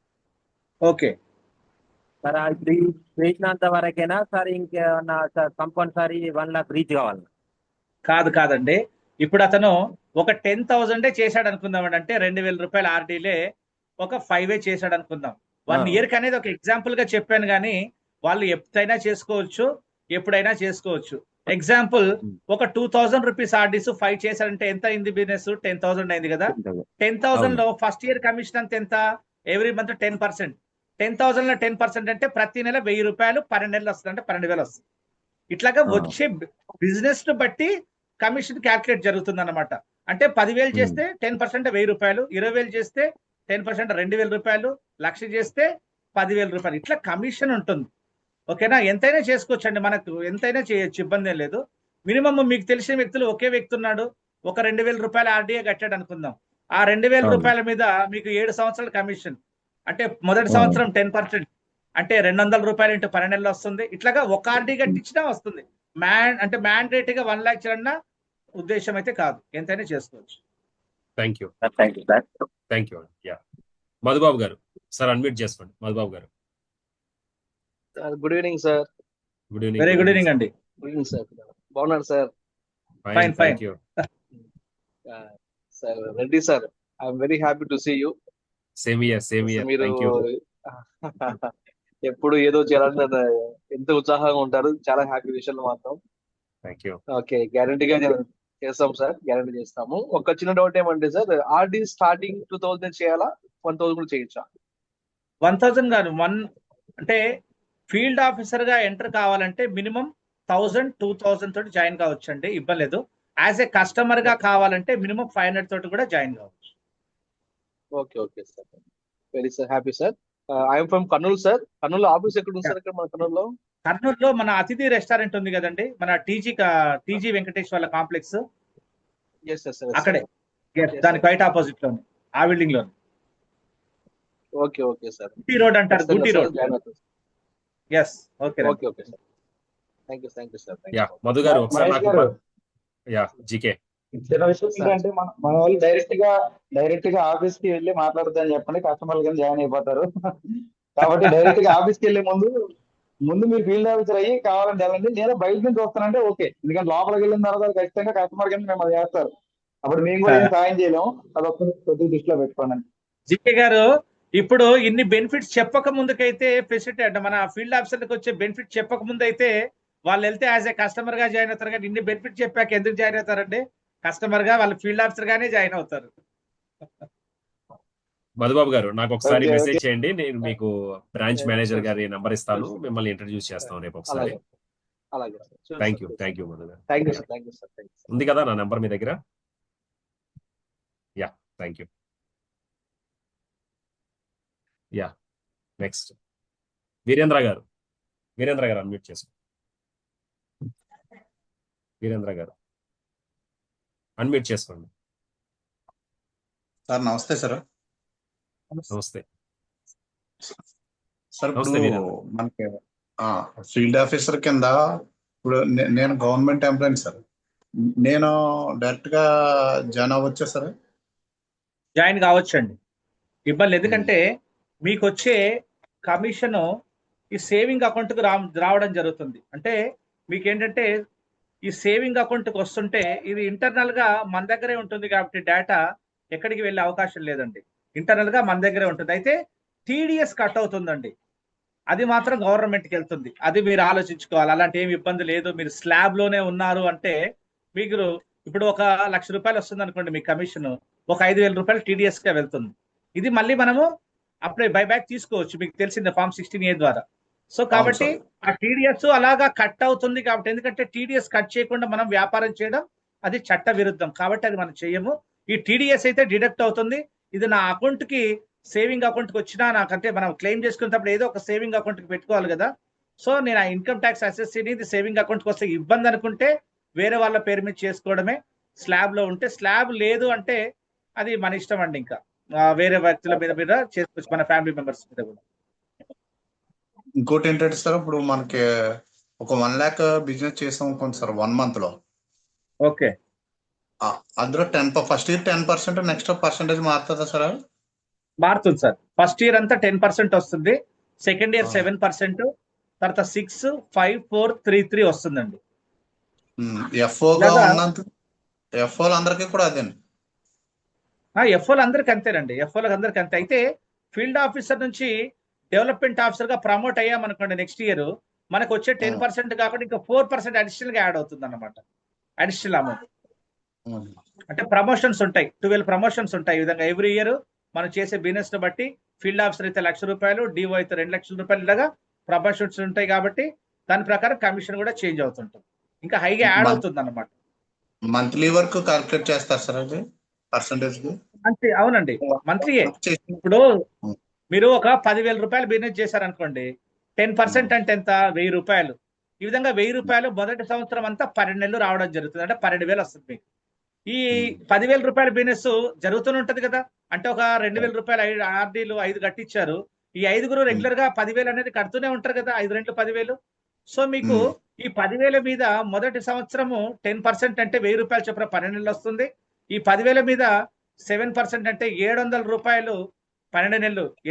ఓకే సార్ ఇప్పుడు చేసినంత వరకేనా సార్, ఇంకేమన్నా సార్ కంపల్సరీ 1 lakh రీచ్ కావాలి? కాదండి. ఇప్పుడు అతను ఒక 10,000 చేశాడు అనుకుందామండి. అంటే 2,000 రూపాయలు ఆర్డీలే ఒక 5 చేశాడు అనుకుందాం. 1 year కి అనేది ఒక ఎగ్జాంపుల్ గా చెప్పాను, కానీ వాళ్ళు ఎప్పుడైనా చేసుకోవచ్చు, ఎప్పుడైనా చేసుకోవచ్చు. ఎగ్జాంపుల్ ఒక 2,000 రూపీస్ ఆర్డీస్ 5 చేశాడంటే ఎంత అయింది? బిజినెస్ 10,000 అయింది కదా. 10,000 లో ఫస్ట్ ఇయర్ కమిషన్ అంత ఎంత? Every month 10%. 10,000 లో 10% అంటే ప్రతి నెల 1,000 రూపాయలు 12 నెలలు వస్తుంది, అంటే 12,000 వస్తుంది. ఇట్లాగా వచ్చే బిజినెస్ ను బట్టి కమిషన్ క్యాల్కులేట్ జరుగుతుంది అన్నమాట. అంటే 10,000 చేస్తే 10% 1,000 రూపాయలు, 20,000 చేస్తే 10% 2,000 రూపాయలు, 1,00,000 చేస్తే 10,000 రూపాయలు. ఇట్లా కమిషన్ ఉంటుంది. ఓకేనా? ఎంతైనా చేసుకోవచ్చండి, మనకు ఎంతైనా చేయొచ్చు, ఇబ్బంది ఏం లేదు. మినిమం మీకు తెలిసిన వ్యక్తులు ఒకే వ్యక్తి ఉన్నాడు, ఒక 2,000 రూపాయలు ఆర్డీఏ కట్టాడు అనుకుందాం. ఆ 2,000 రూపాయల మీద మీకు 7 సంవత్సరాల కమిషన్, అంటే మొదటి సంవత్సరం 10%, అంటే 200 రూపాయలు ఇంటూ 12 నెలలు వస్తుంది. ఇట్లాగా ఒక ఆర్డీ కట్టించినా వస్తుంది. అంటే మ్యాండేట్ గా 1 lakh చేయాలన్న ఉద్దేశం అయితే కాదు, ఎంతైనా చేసుకోవచ్చు. Thank you. Thank you sir. Thank you. Yeah, Madhubabu గారు సార్ అన్మ్యూట్ చేసుకోండి. మధుబాబు గారు, good evening sir. Good evening. Very good evening అండి. Good evening sir. బాగున్నారు sir? Fine thank you sir. Reddy sir, I'm very happy to see you. Same year. మీరు thank you. ఎప్పుడు ఏదో చేయాలని ఎంత ఉత్సాహంగా ఉంటారు. చాలా హ్యాపీ విషయాలు మాత్రం. Thank you. ఓకే, గ్యారంటీగా చేస్తాం సార్, గ్యారంటీ చేస్తాము. ఒక చిన్న డౌట్ ఏమంటే సార్, ఆర్డీ స్టార్టింగ్ 2,000 చేయాలా, 1,000 కూడా చేయొచ్చా? 1,000 కాదు, అంటే ఫీల్డ్ ఆఫీసర్ గా ఎంటర్ కావాలంటే మినిమం 1,000 2,000 తోటి జాయిన్ కావచ్చు అండి, ఇబ్బంది లేదు. యాజ్ ఏ కస్టమర్ గా కావాలంటే మినిమం 500 తోటి కూడా జాయిన్ కావచ్చు. Okay sir, very sir happy sir. I'm from Kurnool sir. Kurnool office ఎక్కడ ఉంది సార్? ఇక్కడ మన కర్నూలులో కర్నూలులో మన అతిథి రెస్టారెంట్ ఉంది కదండి, మన టీజీ వెంకటేష్ వాళ్ళ కాంప్లెక్స్, అక్కడే దానికి బయట ఆపోజిట్ లోనే, ఆ బిల్డింగ్ లో. Okay sir. గుట్టి రోడ్ అంటారు, Gutti road. Yes. Okay sir. Thank you sir. Yeah, Madhu గారు ఒకసారి మహేష్ నాకు గారు, యా జీకే చిన్న విషయం ఏంటంటే మన వాళ్ళు డైరెక్ట్ గా ఆఫీస్ కి వెళ్ళి మాట్లాడద్దని చెప్పండి, కస్టమర్లు కింద జాయిన్ అయిపోతారు. కాబట్టి డైరెక్ట్ గా ఆఫీస్ కి వెళ్ళే ముందు మీరు ఫీల్డ్ ఆఫీసర్ అయ్యి కావాలంటే వెళ్ళండి, లేదా బయట నుంచి వస్తానంటే ఓకే. ఎందుకంటే లోపలికి వెళ్ళిన తర్వాత ఖచ్చితంగా కస్టమర్ కింద మిమ్మల్ని చేస్తారు, అప్పుడు మేము కూడా ఏం సాయం చేయలేము. అది కొద్దిగా దృష్టిలో పెట్టుకోండి. జికే గారు, ఇప్పుడు ఇన్ని బెనిఫిట్స్ చెప్పక ముందుకైతే ఫెసిలిటీ అంటే మన ఫీల్డ్ ఆఫీసర్కి వచ్చే బెనిఫిట్ చెప్పక ముందు అయితే వాళ్ళు వెళ్తే యాజ్ ఏ కస్టమర్ గా జాయిన్ అవుతారు, కానీ ఇన్ని బెనిఫిట్ చెప్పాక ఎందుకు జాయిన్ అవుతారండి? కస్టమర్ గా వాళ్ళు ఫీల్డ్ ఆఫీసర్ గానే జాయిన్ అవుతారు. మధుబాబు గారు, నాకు ఒకసారి మెసేజ్ చేయండి, నేను మీకు బ్రాంచ్ మేనేజర్ గారి నంబర్ ఇస్తాను, మిమ్మల్ని ఇంట్రడ్యూస్ చేస్తాం రేపు ఒకసారి. అలాగే. థ్యాంక్ యూ మధు గారు. Thank you sir. ఉంది కదా నా నెంబర్ మీ దగ్గర? Yeah, thank you. Yeah, next Virendra గారు అన్మ్యూట్ చేసుకోండి. వీరేంద్ర గారు అన్మ్యూట్ చేసుకోండి. సార్ నమస్తే సార్. నమస్తే సార్, నమస్తే ఇప్పుడు వీరేంద్ర. మనకి ఫీల్డ్ ఆఫీసర్ కింద ఇప్పుడు నేను గవర్నమెంట్ ఎంప్లాయీ సార్. నేను డైరెక్ట్ గా జాయిన్ అవ్వచ్చా సార్? జాయిన్ కావచ్చండి, ఇబ్బంది. ఎందుకంటే మీకు వచ్చే కమిషన్ ఈ సేవింగ్ అకౌంట్ కు రావడం జరుగుతుంది. అంటే మీకు ఏంటంటే ఈ సేవింగ్ అకౌంట్ కు వస్తుంటే ఇది ఇంటర్నల్ గా మన దగ్గరే ఉంటుంది, కాబట్టి డేటా ఎక్కడికి వెళ్ళే అవకాశం లేదండి, ఇంటర్నల్ గా మన దగ్గరే ఉంటుంది. అయితే టీడీఎస్ కట్ అవుతుందండి, అది మాత్రం గవర్నమెంట్కి వెళ్తుంది. అది మీరు ఆలోచించుకోవాలి. అలాంటి ఏమి ఇబ్బంది లేదు. మీరు స్లాబ్ లోనే ఉన్నారు అంటే మీకు ఇప్పుడు ఒక ₹1,00,000 వస్తుంది అనుకోండి మీ కమిషన్, ఒక ₹5,000 TDS గా వెళ్తుంది. ఇది మళ్ళీ మనము అప్లై బైబ్యాక్ తీసుకోవచ్చు, మీకు తెలిసిందే ఫామ్ 16A ద్వారా. సో కాబట్టి ఆ TDS అలాగా కట్ అవుతుంది కాబట్టి, ఎందుకంటే TDS కట్ చేయకుండా మనం వ్యాపారం చేయడం అది చట్ట విరుద్ధం కాబట్టి అది మనం చేయము. ఈ TDS అయితే డిడక్ట్ అవుతుంది. ఇది నా అకౌంట్ కి సేవింగ్ అకౌంట్ కి వచ్చినా, నాకంటే మనం క్లెయిమ్ చేసుకున్నప్పుడు ఏదో ఒక సేవింగ్ అకౌంట్ కి పెట్టుకోవాలి కదా. సో నేను ఆ ఇన్కమ్ ట్యాక్స్ అసెస్సీని ఇది సేవింగ్ అకౌంట్ కి వస్తే ఇబ్బంది అనుకుంటే వేరే వాళ్ళ పేరు మీద చేసుకోవడమే. స్లాబ్ లో ఉంటే, స్లాబ్ లేదు అంటే అది మన ఇష్టం అండి. ఇంకా వేరే వ్యక్తుల మీద చేసుకోవచ్చు, మన ఫ్యామిలీ మెంబర్స్ మీద కూడా. ఇంకోటి ఏంటంటే సార్, ఇప్పుడు మనకి ఒక 1 lakh బిజినెస్ చేసాం అనుకోండి సార్ 1 month లో. ఓకే, అందులో ఫస్ట్ ఇయర్ 10%, నెక్స్ట్ పర్సెంటేజ్ మారుతుందా సార్? మారుతుంది సార్. ఫస్ట్ ఇయర్ అంతా 10% వస్తుంది, సెకండ్ ఇయర్ 7%, తర్వాత 6, 5, 4, 3, 3 వస్తుందండి. ఎఫ్ఓగా ఉన్నంత ఎఫ్ఓలు అందరికీ కూడా అదేండి? ఎఫ్ఓలు అందరికి అంతేనండి, ఎఫ్ఓలకు అందరికి అంతే. అయితే ఫీల్డ్ ఆఫీసర్ నుంచి డెవలప్మెంట్ ఆఫీసర్ గా ప్రమోట్ అయ్యామనుకోండి, నెక్స్ట్ ఇయర్ మనకు వచ్చే 10% కాకుండా ఇంకా 4% అడిషనల్ గా యాడ్ అవుతుంది అన్నమాట. అడిషనల్ అమౌంట్ అంటే ప్రమోషన్స్ ఉంటాయి, 12 ప్రమోషన్స్ ఉంటాయి. ఈ విధంగా ఎవ్రీ ఇయర్ మనం చేసే బిజినెస్ ని బట్టి ఫీల్డ్ ఆఫీసర్ అయితే ₹1,00,000, డిఓ అయితే ₹2,00,000 ఇలాగా ప్రమోషన్స్ ఉంటాయి కాబట్టి దాని ప్రకారం కమిషన్ కూడా చేంజ్ అవుతుంటుంది, ఇంకా హైగా యాడ్ అవుతుంది అన్నమాట. మంత్లీ వరకు క్యాల్కులేట్ చేస్తారు సార్ అది పర్సంటేజ్? అంతే, అవునండి, మంత్లీయే. ఇప్పుడు మీరు ఒక ₹10,000 బిజినెస్ చేశారనుకోండి, 10% అంటే ఎంత? ₹1,000. ఈ విధంగా ₹1,000 మొదటి సంవత్సరం అంతా 12 నెలలు రావడం జరుగుతుంది, అంటే 12,000 వస్తుంది మీకు. ఈ ₹10,000 బిజినెస్ జరుగుతూనే ఉంటది కదా, అంటే ఒక ₹2,000 ఆర్డీలు 5 కట్టించారు. ఈ 5గురు రెగ్యులర్ గా 10,000 అనేది కడుతూనే ఉంటారు కదా, 5 రెట్లు 10,000. సో మీకు ఈ 10,000 మీద మొదటి సంవత్సరము 10% అంటే ₹1,000 చొప్పున 12 నెలలు వస్తుంది. ఈ 10,000 మీద 7% అంటే ₹700 12 నెలలు